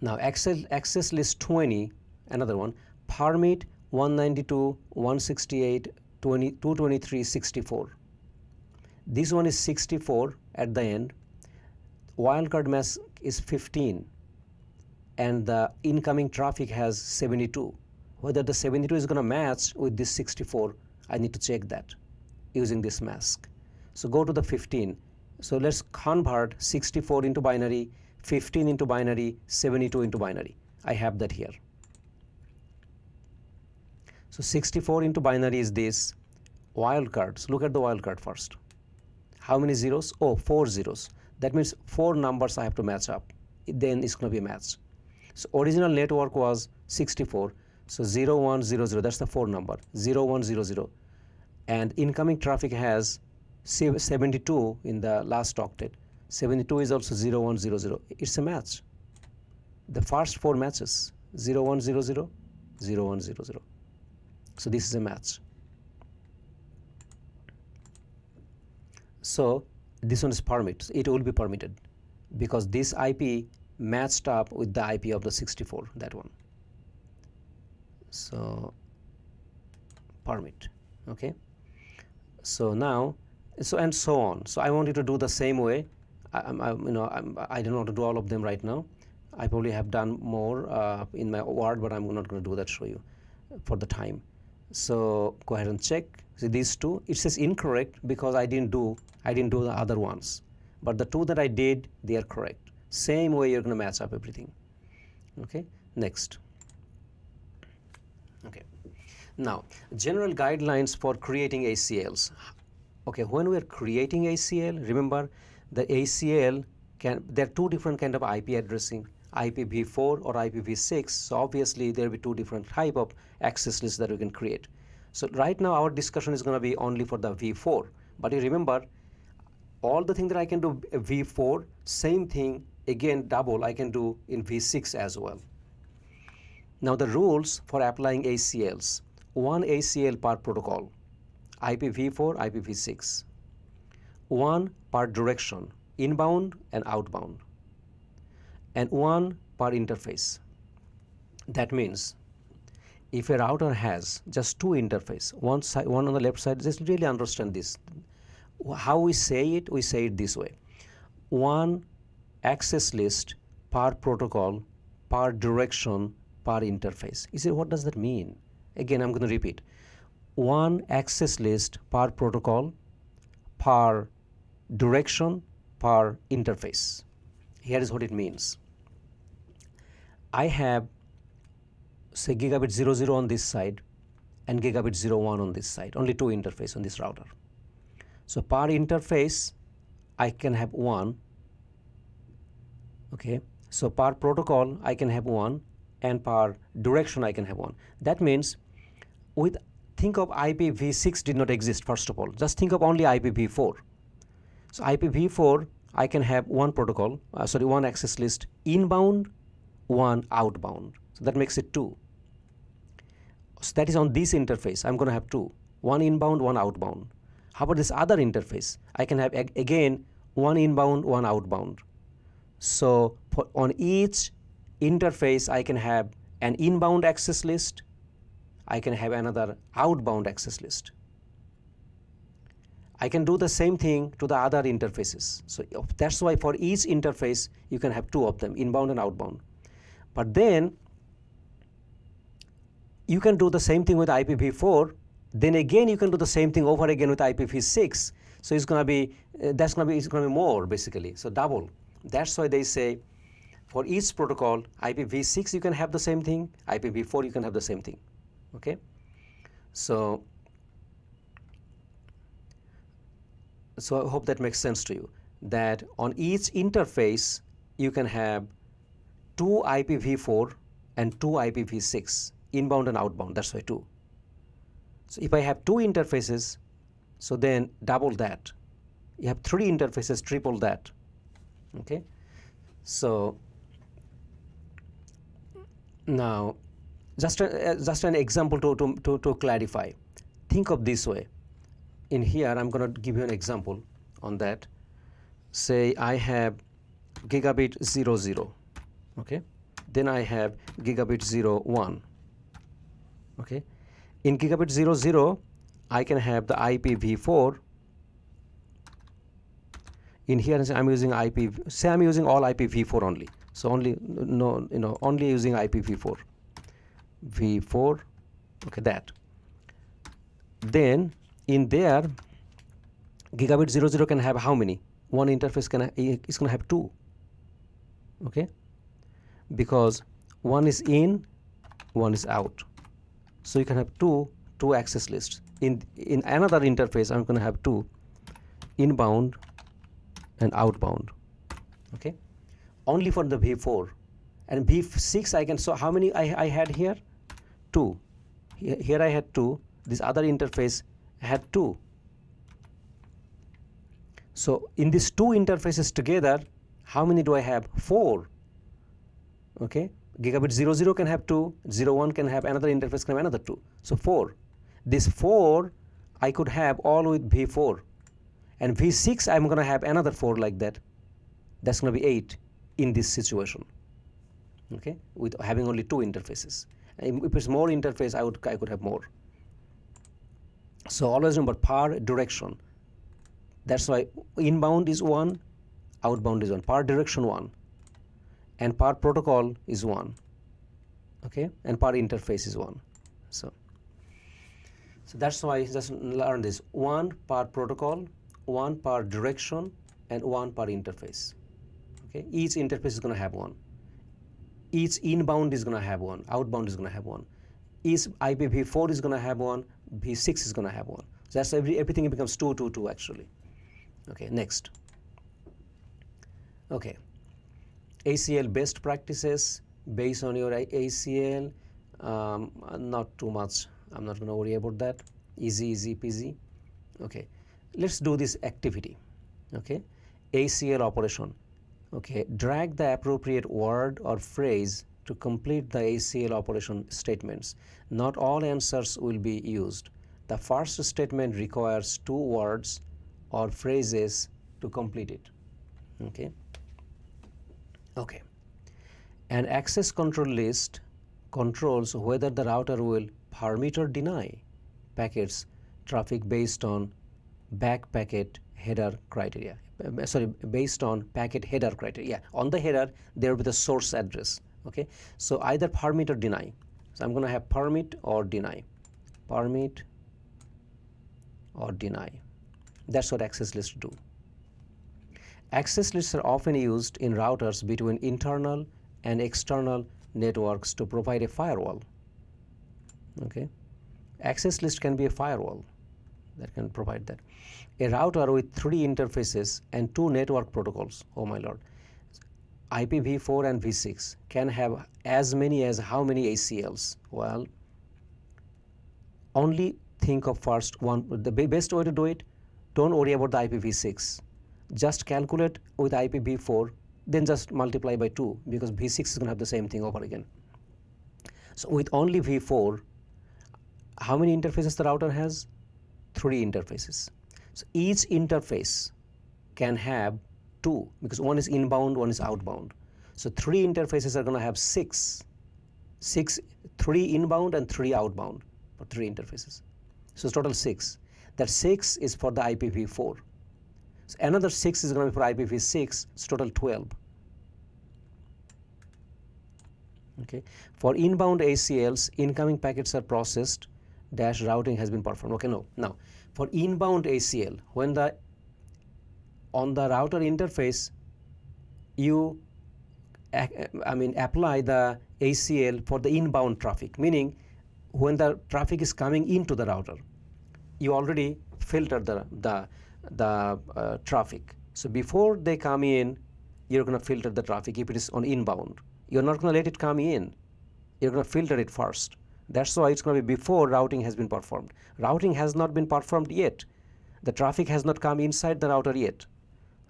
Now access list 20, another one, permit 192, 168, 223, 64. This one is 64 at the end. Wildcard mask is 15, and the incoming traffic has 72. Whether the 72 is going to match with this 64, I need to check that using this mask. So go to the 15. So let's convert 64 into binary, 15 into binary, 72 into binary. I have that here. So 64 into binary is this. Wildcards, look at the wildcard first. How many zeros? Oh, 4 zeros. That means 4 numbers I have to match up. Then it's going to be a match. So original network was 64. So 0100, that's the 4 number, 0100. And incoming traffic has 72 in the last octet. 72 is also 0100. It's a match. The first 4 matches, 0100, 0100. So this is a match. So this one is permit. It will be permitted because this IP matched up with the IP of the 64, that one. So permit, okay. So now, and so on. So I want you to do the same way. I don't want to do all of them right now. I probably have done more in my Word, but I'm not going to do that, show you for the time. So go ahead and check. See these two, it says incorrect because I didn't do the other ones, but the 2 that I did, they are correct. Same way you're going to match up everything. Okay, next. Okay, now general guidelines for creating ACLs. Okay, when we are creating ACL, remember the ACL there are 2 different kind of IP addressing, IPv4 or IPv6. So obviously there will be 2 different type of access lists that we can create. So right now our discussion is going to be only for the v4, but you remember all the thing that I can do v4, same thing again double I can do in v6 as well. Now the rules for applying ACLs: 1 ACL per protocol, IPv4, IPv6, 1 per direction, inbound and outbound, and 1 per interface. That means if a router has just 2 interfaces, one on the left side, just really understand this. How we say it this way: 1 access list per protocol, per direction, per interface. You see, what does that mean? Again, I'm going to repeat. 1 access list per protocol, per direction, per interface. Here is what it means. I have, say, gigabit 00 on this side and gigabit 01 on this side, only 2 interfaces on this router. So per interface I can have 1, okay. So per protocol I can have 1, and per direction I can have 1. That means think of IPv6 did not exist first of all. Just think of only IPv4. So IPv4 I can have 1 protocol, 1 access list inbound, 1 outbound. So that makes it 2. So that is on this interface. I'm going to have 2, 1 inbound, 1 outbound. How about this other interface? I can have again 1 inbound, 1 outbound. So on each interface I can have an inbound access list, I can have another outbound access list. I can do the same thing to the other interfaces. So that's why for each interface you can have 2 of them, inbound and outbound. But then you can do the same thing with IPv4. Then again you can do the same thing over again with IPv6. So it's going to be it's going to be more basically. So double. That's why they say for each protocol, IPv6 you can have the same thing, IPv4 you can have the same thing. Okay. So I hope that makes sense to you, that on each interface you can have 2 IPv4 and 2 IPv6, inbound and outbound. That's why 2. So if I have 2 interfaces, so then double that. You have 3 interfaces, triple that. Okay. So now just an example to clarify. Think of this way. In here I'm going to give you an example on that. Say I have gigabit 00, okay. Then I have gigabit 01, okay. In gigabit 00 I can have the IPv4. In here I'm using say I'm using all IPv4 only. So only only using IPv4. V4, okay, that. Then in there gigabit 00 can have how many? One interface is going to have 2, okay, because one is in, one is out. So you can have two access lists. In another interface I'm going to have 2, inbound and outbound, okay, only for the v4. And v6 I can, so how many I had here? 2. Here I had 2. This other interface had 2. So in these 2 interfaces together, how many do I have? 4. Okay, gigabit 00 can have 2, 01 can have another interface, can have another 2. So 4. This 4 I could have all with v4, and v6 I'm going to have another 4 like that. That's going to be 8 in this situation. Okay, with having only 2 interfaces. And if it's more interface, I could have more. So always remember per direction. That's why inbound is 1, outbound is 1. Per direction 1, and per protocol is 1. Okay, and per interface is 1. So that's why just learn this: 1 per protocol, 1 per direction, and 1 per interface. Okay, each interface is going to have 1. Each inbound is going to have 1. Outbound is going to have 1. Each IPv4 is going to have 1. v6 is going to have 1. So that's everything becomes 2, 2, 2 actually. Okay, next. Okay, ACL best practices based on your ACL. Not too much. I'm not going to worry about that. Easy peasy. Okay, let's do this activity. Okay, ACL operation. Okay, drag the appropriate word or phrase to complete the ACL operation statements. Not all answers will be used. The first statement requires 2 words or phrases to complete it. Okay. Okay. An access control list controls whether the router will permit or deny packets traffic based on back packet header criteria. Based on packet header criteria. Yeah, on the header there will be the source address. Okay, so either permit or deny. So I'm going to have permit or deny. Permit or deny. That's what access lists do. Access lists are often used in routers between internal and external networks to provide a firewall. Okay, access list can be a firewall that can provide that. A router with 3 interfaces and 2 network protocols, oh my lord, IPv4 and v6 can have as many as how many ACLs? Well, only think of first one. The best way to do it, don't worry about the IPv6. Just calculate with IPv4, then just multiply by 2, because v6 is going to have the same thing over again. So with only v4, how many interfaces the router has? 3 interfaces. So each interface can have 2, because one is inbound, one is outbound. So 3 interfaces are going to have 6, 3 inbound and 3 outbound for 3 interfaces. So it's total 6. That 6 is for the IPv4. So another 6 is going to be for IPv6. It's total 12. Okay. For inbound ACLs, incoming packets are processed. Dash routing has been performed. Okay, no. Now, for inbound ACL, when on the router interface, you apply the ACL for the inbound traffic, meaning when the traffic is coming into the router, you already filter the traffic. So before they come in, you're going to filter the traffic. If it is on inbound, you're not going to let it come in. You're going to filter it first. That's why it's going to be before routing has been performed. Routing has not been performed yet. The traffic has not come inside the router yet.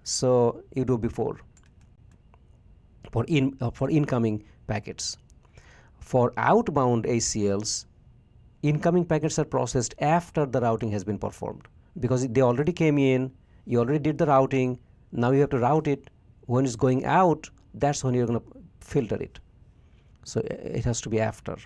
So you do before for incoming packets. For outbound ACLs, incoming packets are processed after the routing has been performed, because they already came in, you already did the routing, now you have to route it. When it's going out, that's when you're going to filter it. So it has to be after.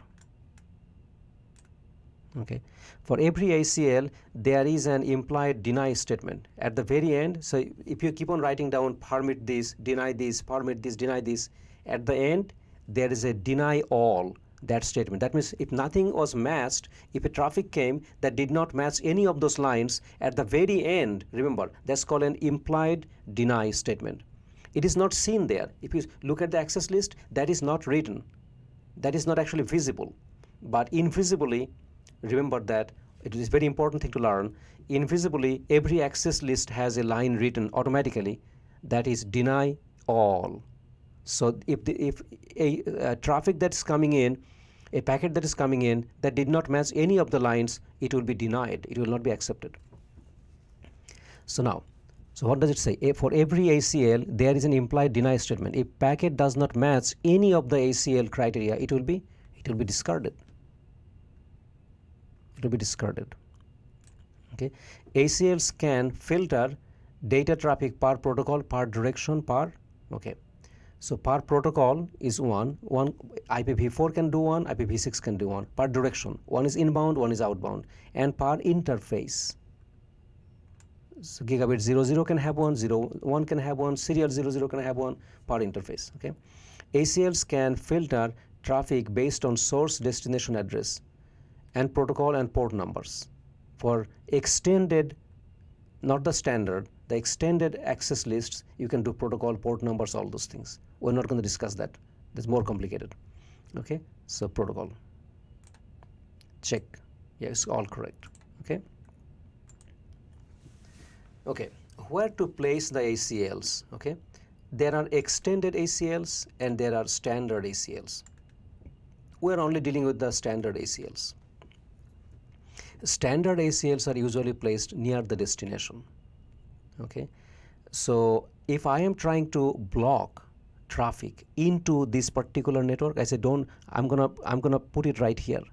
Okay. For every ACL, there is an implied deny statement at the very end. So if you keep on writing down permit this, deny this, permit this, deny this, at the end there is a deny all, that statement. That means if nothing was matched, if a traffic came that did not match any of those lines, at the very end, remember, that's called an implied deny statement. It is not seen there. If you look at the access list, that is not written. That is not actually visible. But invisibly, remember that it is very important thing to learn. Invisibly, every access list has a line written automatically that is deny all. So if a traffic that's coming in, a packet that is coming in that did not match any of the lines, it will be denied. It will not be accepted. So now, so what does it say? For every ACL, there is an implied deny statement. If packet does not match any of the ACL criteria, it will be discarded. It will be discarded. Okay. ACLs can filter data traffic per protocol, per direction, per. Okay. So per protocol is one IPv4 can do one, IPv6 can do one. Per direction, one is inbound, one is outbound, and per interface. So gigabit 00 can have one, 01 can have one, serial 00 can have one per interface. Okay. ACLs can filter traffic based on source destination address and protocol and port numbers. For extended, not the standard, the extended access lists, you can do protocol, port numbers, all those things. We're not going to discuss that. That's more complicated. Okay, so protocol. Check. Yes, all correct. Okay. Okay, where to place the ACLs? Okay, there are extended ACLs and there are standard ACLs. We're only dealing with the standard ACLs. Standard ACLs are usually placed near the destination. Okay, so if I am trying to block traffic into this particular network, I say I'm gonna put it right here,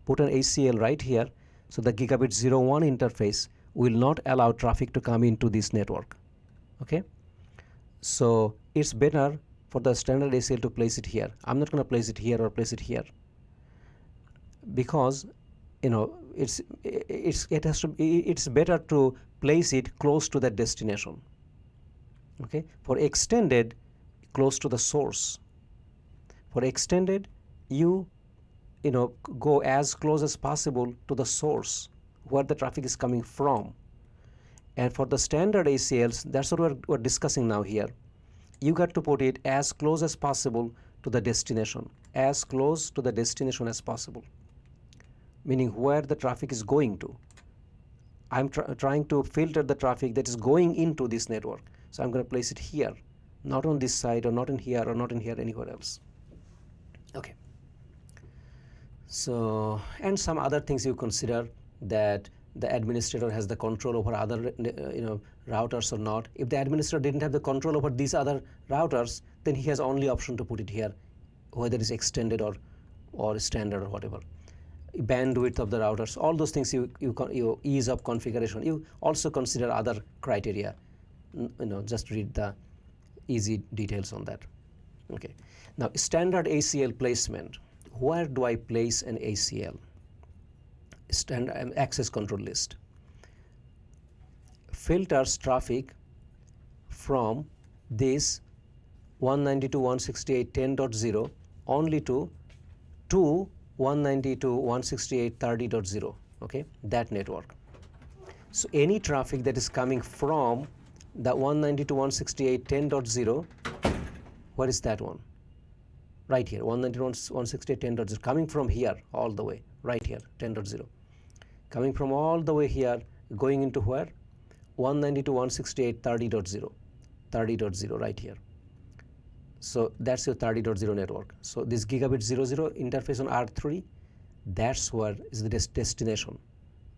put an ACL right here, so the gigabit 01 interface will not allow traffic to come into this network. Okay, so it's better for the standard ACL to place it here. I'm not going to place it here or place it here, because it's better to place it close to that destination. Okay, for extended, close to the source. For extended, you go as close as possible to the source where the traffic is coming from. And for the standard ACLs, that's what we're discussing now here. You got to put it as close as possible to the destination, as close to the destination as possible, meaning where the traffic is going to. I'm trying to filter the traffic that is going into this network. So I'm going to place it here, not on this side, or not in here, or not in here, anywhere else. Okay. So, and some other things you consider, that the administrator has the control over other routers or not. If the administrator didn't have the control over these other routers, then he has only option to put it here, whether it's extended or standard or whatever. Bandwidth of the routers, all those things, you ease of configuration. You also consider other criteria. Just read the easy details on that. Okay. Now, standard ACL placement. Where do I place an ACL? Standard access control list. Filters traffic from this 192.168.10.0 only to 192.168.30.0. Okay, that network. So any traffic that is coming from the 192.168.10.0, what is that one? Right here, 192.168.10.0, coming from here all the way, right here, 10.0. Coming from all the way here, going into where? 192.168.30.0, 30.0 right here. So that's your 30.0 network. So this gigabit 00 interface on R3, that's where is the destination.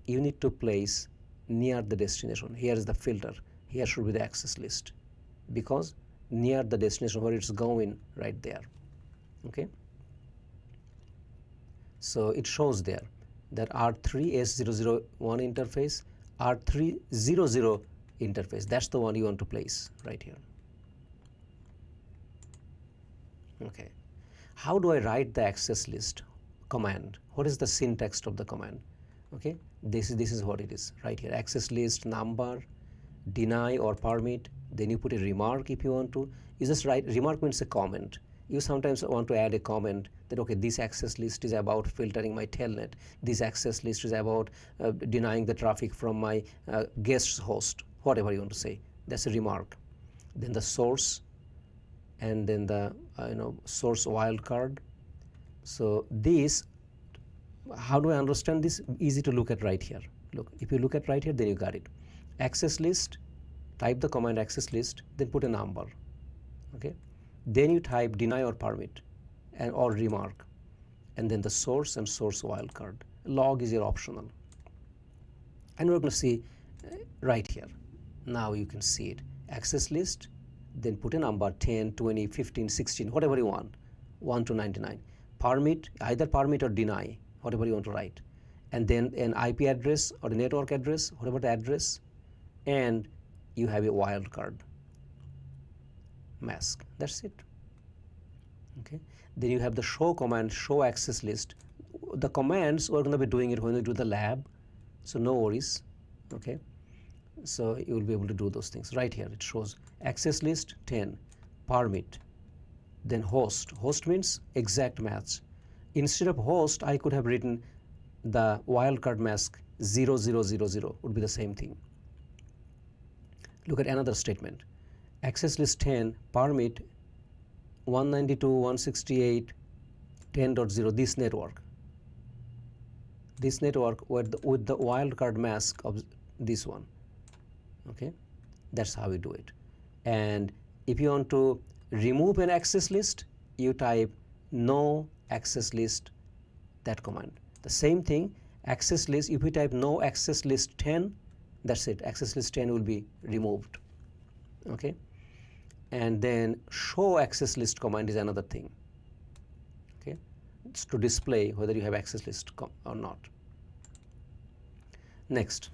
You need to place near the destination. Here is the filter. Here should be the access list, because near the destination where it's going, right there. Okay. So it shows there that R3S001 interface, R300 interface. That's the one you want to place right here. Okay. How do I write the access list command? What is the syntax of the command? Okay. This is what it is right here. Access list number, deny or permit. Then you put a remark if you want to. You just write, remark means a comment. You sometimes want to add a comment that, okay, this access list is about filtering my telnet. This access list is about denying the traffic from my guest host, whatever you want to say. That's a remark. Then the source, and then the source wildcard. So this, how do I understand this? Easy to look at right here. Look, if you look at right here, then you got it. Access list, type the command access list, then put a number. Okay. Then you type deny or permit and or remark, and then the source and source wildcard. Log is your optional. And we're going to see right here. Now you can see it. Access list, then put a number 10, 20, 15, 16, whatever you want, 1 to 99. Permit, either permit or deny, whatever you want to write. And then an IP address or a network address, whatever the address, and you have a wildcard mask. That's it. Okay. Then you have the show command, show access list. The commands we're going to be doing it when we do the lab, so no worries. Okay. So you will be able to do those things. Right here it shows access list 10, permit, then host. Host means exact match. Instead of host, I could have written the wildcard mask 0000 would be the same thing. Look at another statement. Access list 10, permit 192.168.10.0, this network. This network with the wildcard mask of this one. Okay, that's how we do it. And if you want to remove an access list, you type no access list, that command. The same thing, access list, if you type no access list 10, that's it, access list 10 will be removed. Okay, and then show access list command is another thing. Okay, it's to display whether you have access list or not. Next,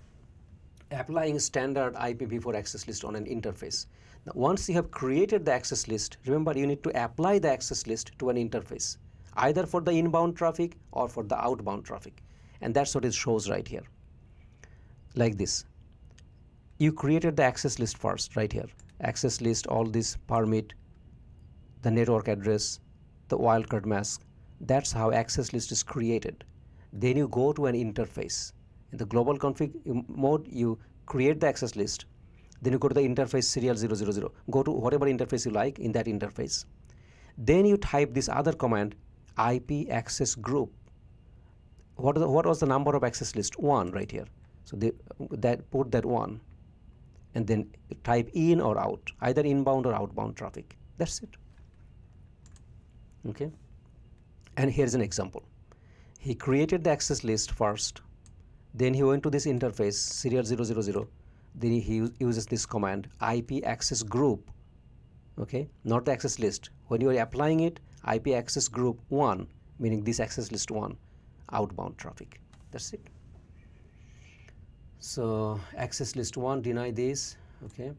applying standard IPv4 access list on an interface. Now, once you have created the access list, remember you need to apply the access list to an interface, either for the inbound traffic or for the outbound traffic. And that's what it shows right here. Like this. You created the access list first, right here. Access list, all this permit, the network address, the wildcard mask. That's how access list is created. Then you go to an interface. In the global config mode, you create the access list. Then you go to the interface serial 000. Go to whatever interface you like in that interface. Then you type this other command, IP access group. What was the number of access list? 1 right here. So put that 1. And then type in or out, either inbound or outbound traffic. That's it. Okay. And here's an example. He created the access list first. Then he went to this interface, serial 000. Then he uses this command, IP access group. Okay, not the access list. When you are applying it, IP access group 1, meaning this access list 1, outbound traffic. That's it. So access list 1, deny this, okay,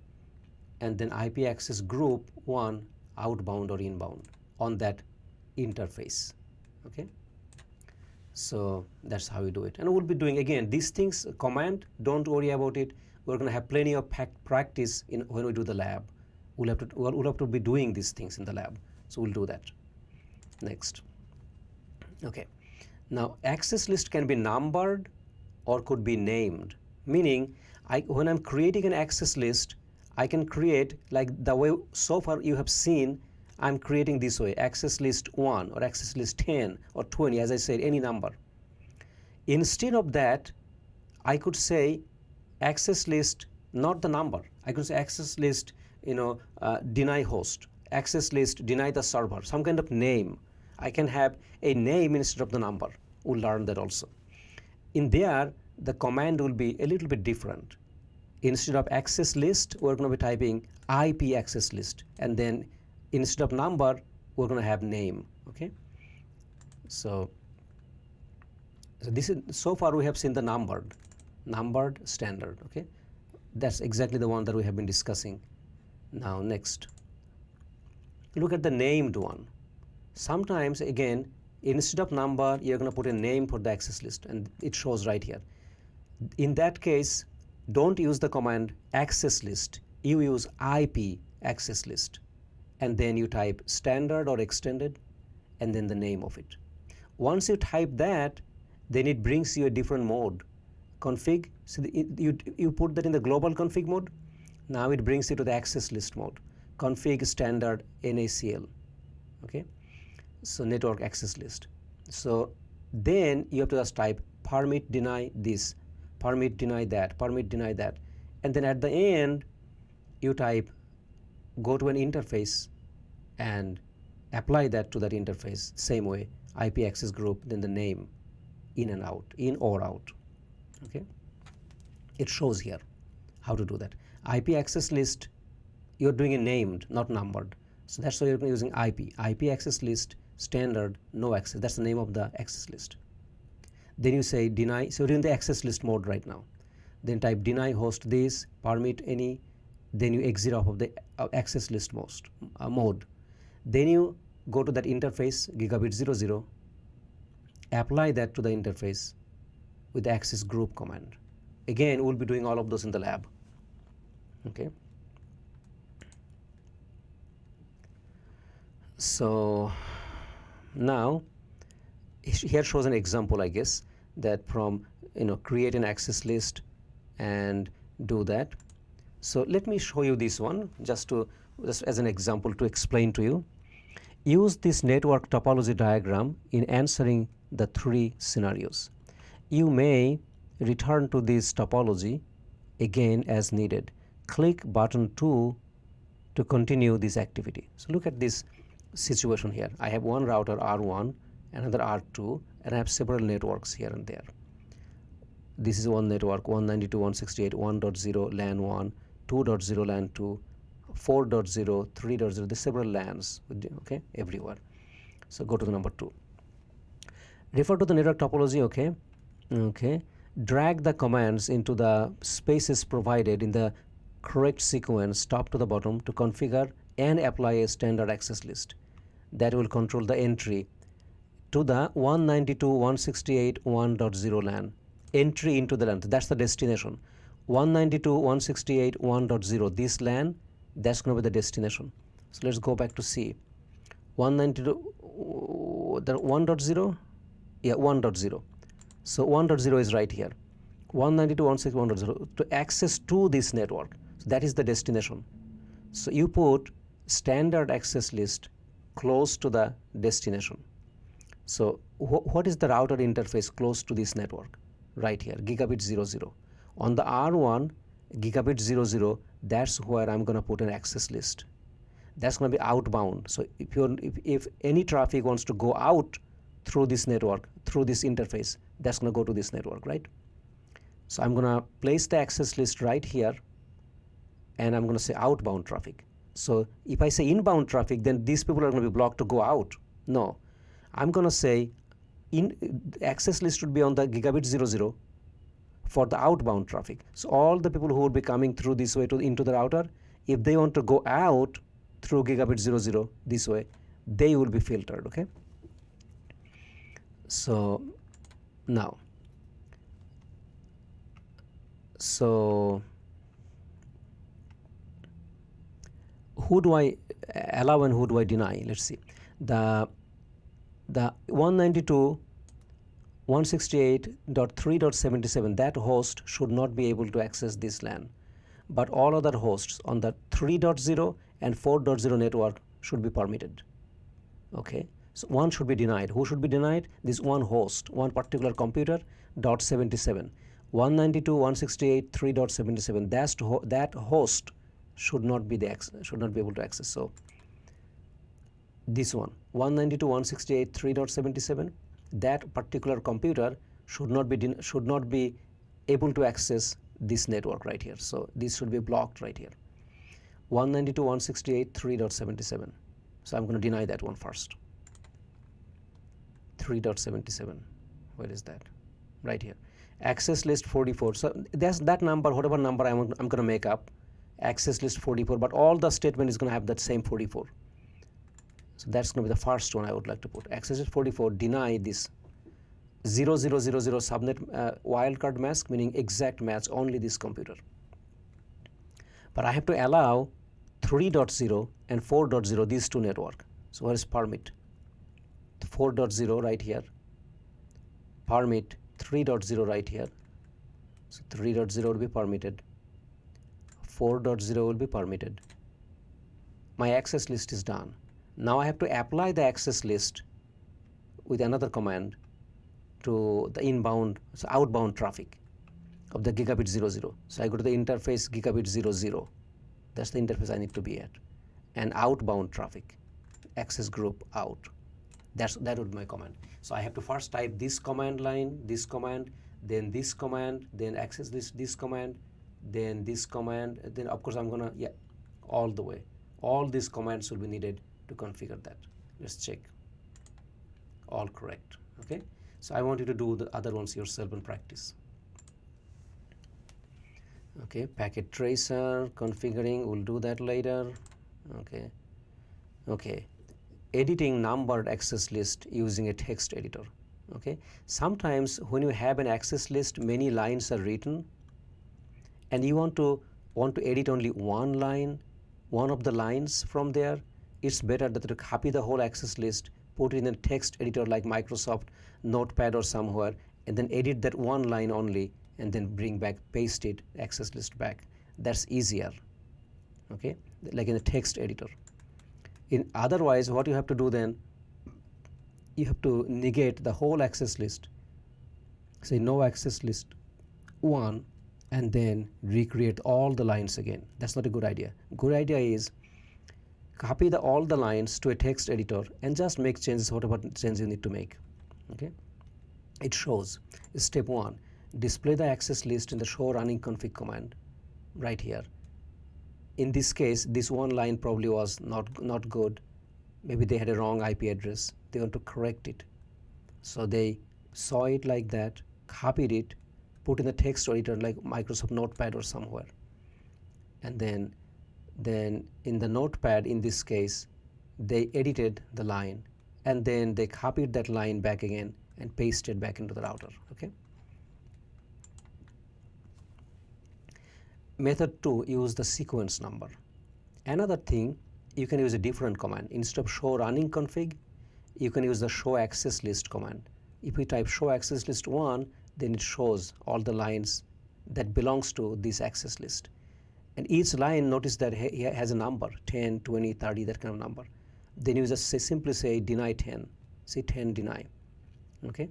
and then IP access group 1, outbound or inbound on that interface. Okay. So that's how we do it. And we'll be doing again these things, command, don't worry about it. We're going to have plenty of practice when we do the lab. We'll have to be doing these things in the lab. So we'll do that. Next. Okay. Now access list can be numbered or could be named. Meaning, when I'm creating an access list, I can create like the way so far you have seen I'm creating this way, access list 1 or access list 10 or 20, as I said, any number. Instead of that, I could say access list, not the number. I could say access list, deny host, access list, deny the server, some kind of name. I can have a name instead of the number. We'll learn that also. In there, the command will be a little bit different. Instead of access list, we're going to be typing IP access list, and then instead of number, we're going to have name. Okay. So this is, so far we have seen the numbered standard. Okay. That's exactly the one that we have been discussing. Now next, look at the named one. Sometimes again, instead of number, you're going to put a name for the access list, and it shows right here. In that case, don't use the command access list. You use IP access list, and then you type standard or extended, and then the name of it. Once you type that, then it brings you a different mode. Config, so you put that in the global config mode. Now it brings you to the access list mode. Config standard NACL. Okay, so network access list. So then you have to just type permit deny this, permit deny that, permit deny that, and then at the end you type go to an interface and apply that to that interface same way, IP access group, then the name, in and out, in or out. Okay, it shows here how to do that. IP access list, you're doing it named, not numbered, so that's why you're using IP access list standard no access. That's the name of the access list. Then you say deny, so you're in the access list mode right now. Then type deny host this, permit any, then you exit off of the access list mode. Then you go to that interface gigabit 00, apply that to the interface with the access group command. Again, we'll be doing all of those in the lab. Okay. So now here shows an example, I guess, that from create an access list and do that. So let me show you this one just as an example to explain to you. Use this network topology diagram in answering the three scenarios. You may return to this topology again as needed. Click button 2 to continue this activity. So look at this situation here. I have one router R1, another R2, and I have several networks here and there. This is one network, 192.168.1.0 LAN 1, 2.0 LAN 2, 4.0, 3.0. There's several LANs, okay, everywhere. So go to the number 2. Refer to the network topology, okay. Drag the commands into the spaces provided in the correct sequence, top to the bottom, to configure and apply a standard access list that will control the entry to the 192.168.1.0 LAN. Entry into the LAN, that's the destination. 192.168.1.0, this LAN, that's going to be the destination. So let's go back to C. 192, the 1.0, yeah, 1.0. So 1.0 is right here. 192.168.1.0 to access to this network. So that is the destination. So you put standard access list close to the destination. So what is the router interface close to this network? Right here, gigabit 00. On the R1, gigabit 00, that's where I'm going to put an access list. That's going to be outbound. So if any traffic wants to go out through this network, through this interface, that's going to go to this network, right? So I'm going to place the access list right here, and I'm going to say outbound traffic. So if I say inbound traffic, then these people are going to be blocked to go out. No, I'm going to say access list should be on the gigabit 00 for the outbound traffic. So all the people who would be coming through this way into the router, if they want to go out through gigabit 00 this way, they will be filtered, okay? So now, who do I allow and who do I deny? Let's see. The 192.168.3.77, that host should not be able to access this LAN, but all other hosts on the 3.0 and 4.0 network should be permitted. Okay, so one should be denied. Who should be denied? This one host, one particular computer, .77, 192.168.3.77. That host should not be able to access. So this one, 192.168.3.77, that particular computer should not be able to access this network right here. So this should be blocked right here. 192.168.3.77. So I'm going to deny that one first. 3.77. Where is that? Right here. Access list 44. So that's that number, whatever number I'm going to make up. Access list 44, but all the statement is going to have that same 44. So that's going to be the first one I would like to put. Access list 44, deny this 0000 subnet wildcard mask, meaning exact match only this computer. But I have to allow 3.0 and 4.0, these two network. So where is permit? 4.0 right here. Permit 3.0 right here. So 3.0 will be permitted. 4.0 will be permitted. My access list is done. Now I have to apply the access list with another command to the outbound traffic of the gigabit 00. So I go to the interface gigabit 00. That's the interface I need to be at. And outbound traffic. access group out. That would be my command. So I have to first type this command line, this command, then this command, then access list, this command, then this command, then of course I'm gonna, yeah, all the way. All these commands will be needed to configure that. Let's check. All correct. Okay. So I want you to do the other ones yourself and practice. Okay, packet tracer configuring, we'll do that later. Okay. Okay. Editing numbered access list using a text editor. Okay. Sometimes when you have an access list, many lines are written, and you want to edit only one line, one of the lines from there. It's better that to copy the whole access list, put it in a text editor like Microsoft Notepad or somewhere, and then edit that one line only, and then bring back, paste it, access list back. That's easier. Okay, like in a text editor. In otherwise, what you have to do then, you have to negate the whole access list. Say no access list 1, and then recreate all the lines again. That's not a good idea. Good idea is copy all the lines to a text editor and just make changes, whatever change you need to make. Okay. It shows step 1, display the access list in the show running config command right here. In this case, this one line probably was not good. Maybe they had a wrong IP address. They want to correct it. So they saw it like that, copied it, put in the text editor like Microsoft Notepad or somewhere. And then in the Notepad, in this case, they edited the line, and then they copied that line back again and pasted back into the router. Okay. Method 2, use the sequence number. Another thing, you can use a different command. Instead of show running config, you can use the show access list command. If we type show access list 1, then it shows all the lines that belongs to this access list. And each line, notice that it has a number, 10, 20, 30, that kind of number. Then you just simply say deny 10. Say 10 deny. Okay.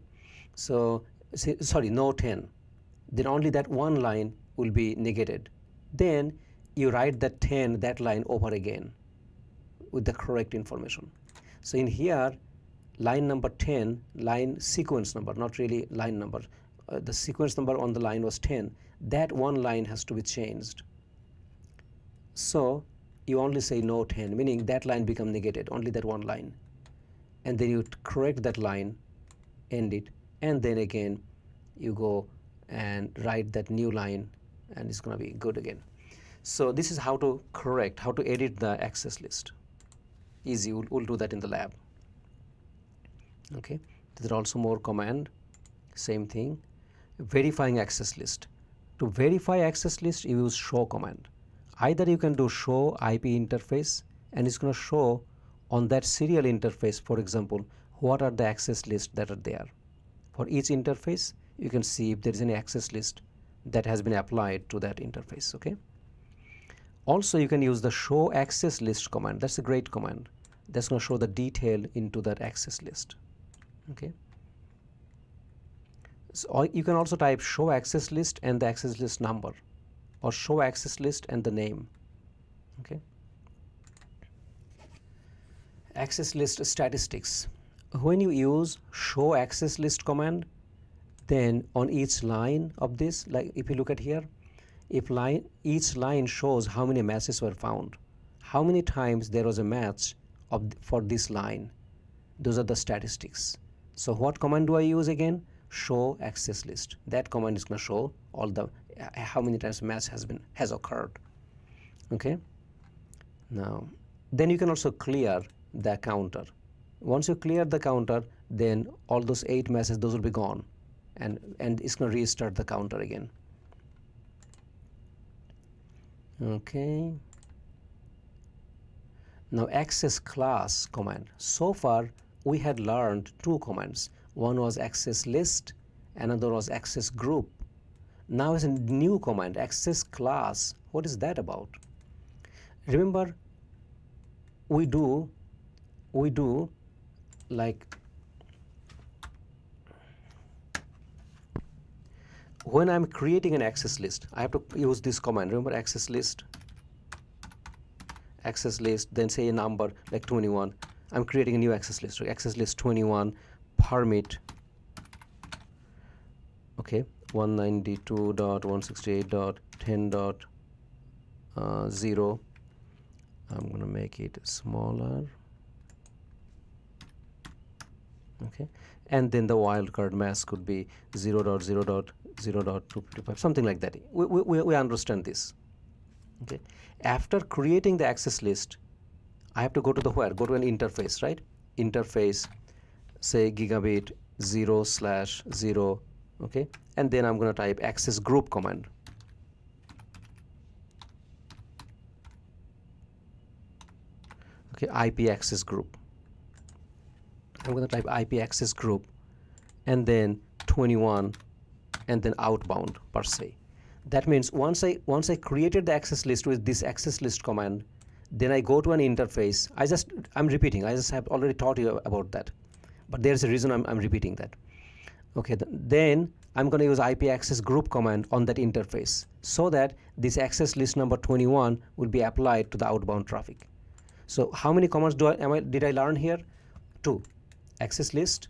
So sorry, no 10. Then only that one line will be negated. Then you write that 10, that line over again with the correct information. So in here, line number 10, line sequence number, not really line number. The sequence number on the line was 10. That one line has to be changed. So you only say no 10, meaning that line become negated, only that one line. And then you correct that line, end it, and then again you go and write that new line, and it's going to be good again. So this is how to correct, how to edit the access list. Easy, we'll do that in the lab. Okay, there are also more command, same thing. Verifying access list. To verify access list, you use show command. Either you can do show IP interface, and it's going to show on that serial interface, for example, what are the access lists that are there. For each interface, you can see if there is any access list that has been applied to that interface. Okay. Also, you can use the show access list command. That's a great command. That's going to show the detail into that access list. Okay. So you can also type show access list and the access list number, or show access list and the name. Okay. Access list statistics. When you use show access list command, then on each line of this, like if you look at here, if each line shows how many matches were found, how many times there was a match for this line. Those are the statistics. So what command do I use again? Show access list. That command is going to show all the how many times match has occurred. Okay. Now, then you can also clear the counter. Once you clear the counter, then all those 8 matches, those will be gone, and it's going to restart the counter again. Okay. Now, access class command. So far, we had learned 2 commands. One was access list, another was access group. Now is a new command, access class. What is that about? Remember, we do like when I'm creating an access list, I have to use this command. Remember, access list, then say a number like 21. I'm creating a new access list. So access list 21 permit, okay, 192.168.10.0. I'm going to make it smaller, okay, and then the wildcard mask could be 0.0.0.255, something like that. We understand this, okay. After creating the access list, I have to go to the where? Go to an interface, right? Interface, say gigabit 0/0, okay, and then I'm going to type access group command. Okay, IP access group. I'm going to type IP access group and then 21 and then outbound per se. That means once I created the access list with this access list command, then I go to an interface. I'm repeating. I just have already taught you about that, but there's a reason I'm repeating that. Okay, then I'm going to use IP access group command on that interface so that this access list number 21 will be applied to the outbound traffic. So how many commands did I learn here? 2, access list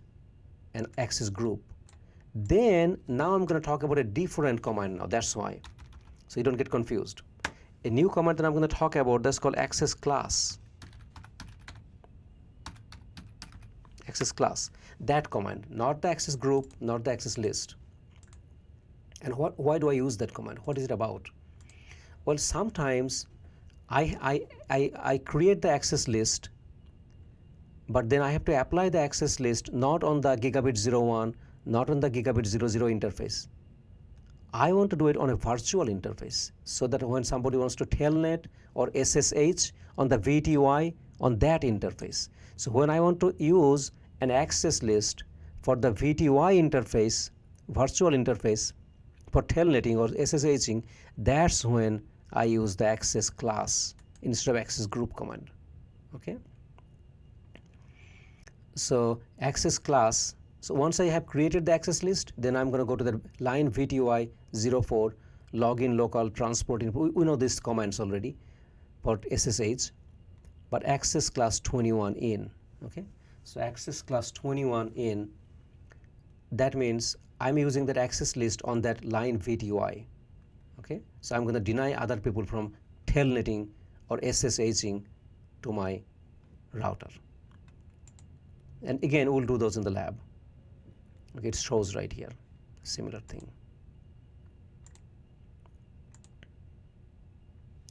and access group. Then now I'm going to talk about a different command now. That's why, so you don't get confused. A new command that I'm going to talk about, that's called access class. Access class, that command, not the access group, not the access list. And why do I use that command? What is it about? Well, sometimes I create the access list, but then I have to apply the access list not on the gigabit 01, not on the gigabit 00 interface. I want to do it on a virtual interface so that when somebody wants to telnet or SSH on the VTY on that interface. So when I want to use an access list for the VTY interface, virtual interface for telnetting or SSHing, that's when I use the access class instead of access group command. Okay. So access class. So once I have created the access list, then I'm going to go to the line VTY 04 login local transport. We know these commands already for SSH, but access class 21 in. Okay. So access class 21 in. That means I'm using that access list on that line VTY. Okay. So I'm going to deny other people from telnetting or SSHing to my router. And again, we'll do those in the lab. Okay, it shows right here, similar thing.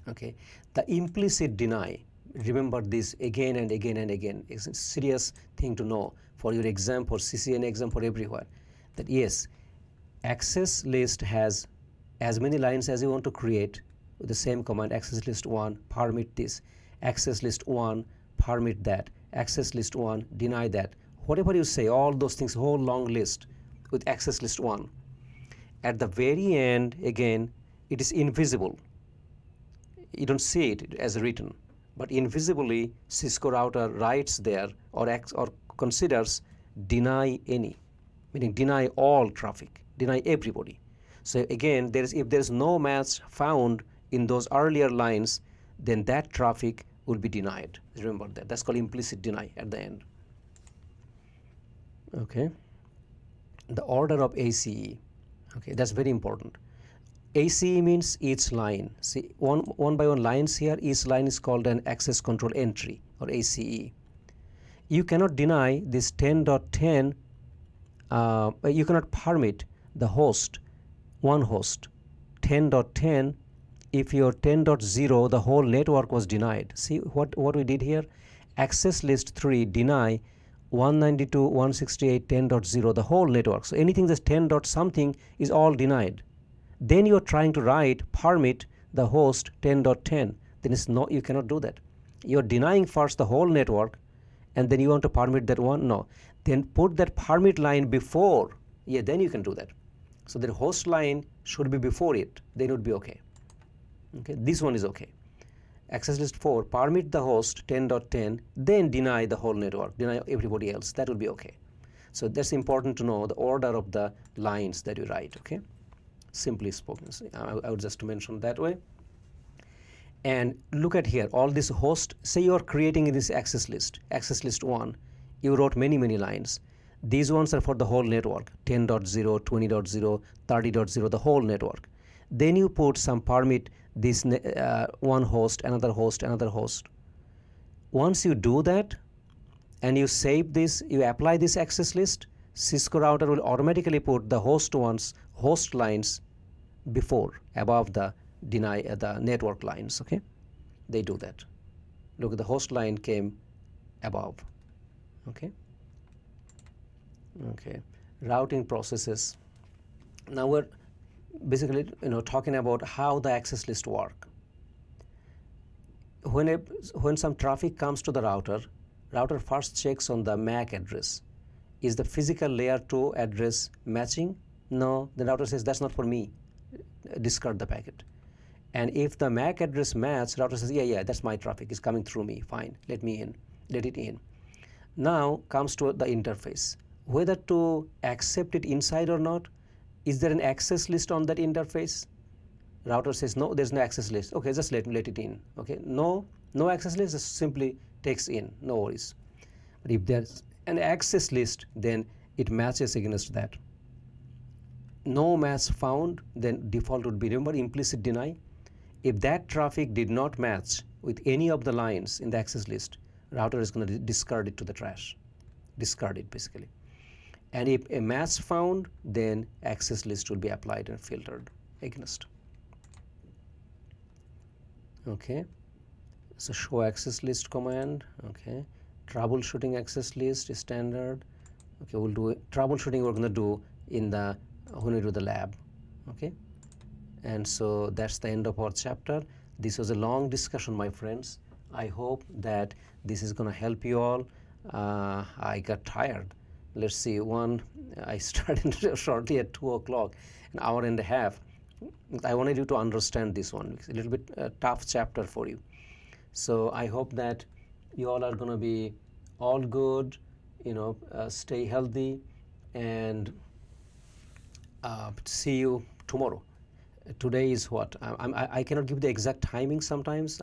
Okay, the implicit deny, remember this again and again and again. It's a serious thing to know for your exam, for CCNA exam, for everywhere. That yes, access list has as many lines as you want to create with the same command. Access list 1, permit this. Access list 1, permit that. Access list 1, deny that. Whatever you say, all those things, whole long list with access list 1. At the very end, again, it is invisible. You don't see it as written, but invisibly Cisco router writes there or considers deny any, meaning deny all traffic, deny everybody. So again, if there is no match found in those earlier lines, then that traffic will be denied. Remember that. That's called implicit deny at the end. Okay. The order of ACE. Okay, that's very important. ACE means each line. See, one by one lines here, each line is called an access control entry or ACE. You cannot deny this 10.10, you cannot permit the host, one host, 10.10, if your 10.0, the whole network was denied. See what we did here? Access list 3, deny 192.168.10.0, the whole network. So anything that's 10 dot something is all denied. Then you're trying to write permit the host 10.10. Then it's no, you cannot do that. You're denying first the whole network, and then you want to permit that one. No, then put that permit line before. Yeah, then you can do that. So the host line should be before it. Then it would be okay. Okay, this one is okay. Access list 4, permit the host 10.10, then deny the whole network, deny everybody else. That will be okay. So that's important to know the order of the lines that you write. Okay, simply spoken. So I would just mention that way. And look at here, all this host, say you are creating this access list 1, you wrote many lines. These ones are for the whole network, 10.0, 20.0, 30.0, the whole network. Then you put some permit, this one host, another host, another host. Once you do that and you save this, you apply this access list, Cisco router will automatically put the host lines above the the network lines. Okay, they do that. Look, the host line came above. Okay. Routing processes. Now we're basically talking about how the access list work. When some traffic comes to the router first checks on the MAC address. Is the physical layer 2 address matching? No, the router says that's not for me, discard the packet. And if the MAC address match, router says yeah, that's my traffic, it's coming through me, fine, let it in. Now comes to the interface, whether to accept it inside or not. Is there an access list on that interface? Router says no, there's no access list. Okay, just let it in. Okay, no access list, just simply takes in, no worries. But if there's an access list, then it matches against that. No match found, then default would be, remember, implicit deny. If that traffic did not match with any of the lines in the access list, router is going to discard it to the trash. Discard it basically. And if a match found, then access list will be applied and filtered against. Okay, so show access list command. Okay, troubleshooting access list is standard. Okay, we'll do troubleshooting. We're going to do when we do the lab. Okay, and so that's the end of our chapter. This was a long discussion, my friends. I hope that this is going to help you all. I got tired. Let's see, I started shortly at 2 o'clock, an hour and a half. I wanted you to understand this one. It's a little bit tough chapter for you. So I hope that you all are going to be all good, stay healthy, and see you tomorrow. Today is what? I cannot give the exact timing sometimes,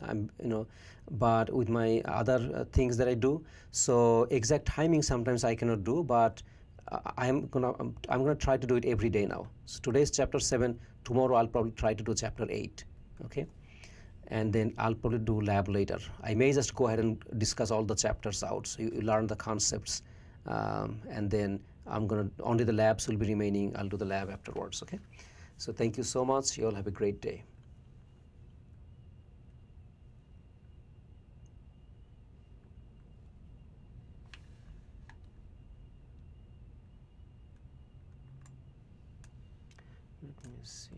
but with my other things that I do. So exact timing sometimes I cannot do, but I'm gonna try to do it every day now. So today's chapter 7. Tomorrow I'll probably try to do chapter 8. Okay, and then I'll probably do lab later. I may just go ahead and discuss all the chapters out, so you learn the concepts, and then only the labs will be remaining. I'll do the lab afterwards. Okay, so thank you so much. You all have a great day. Let me see.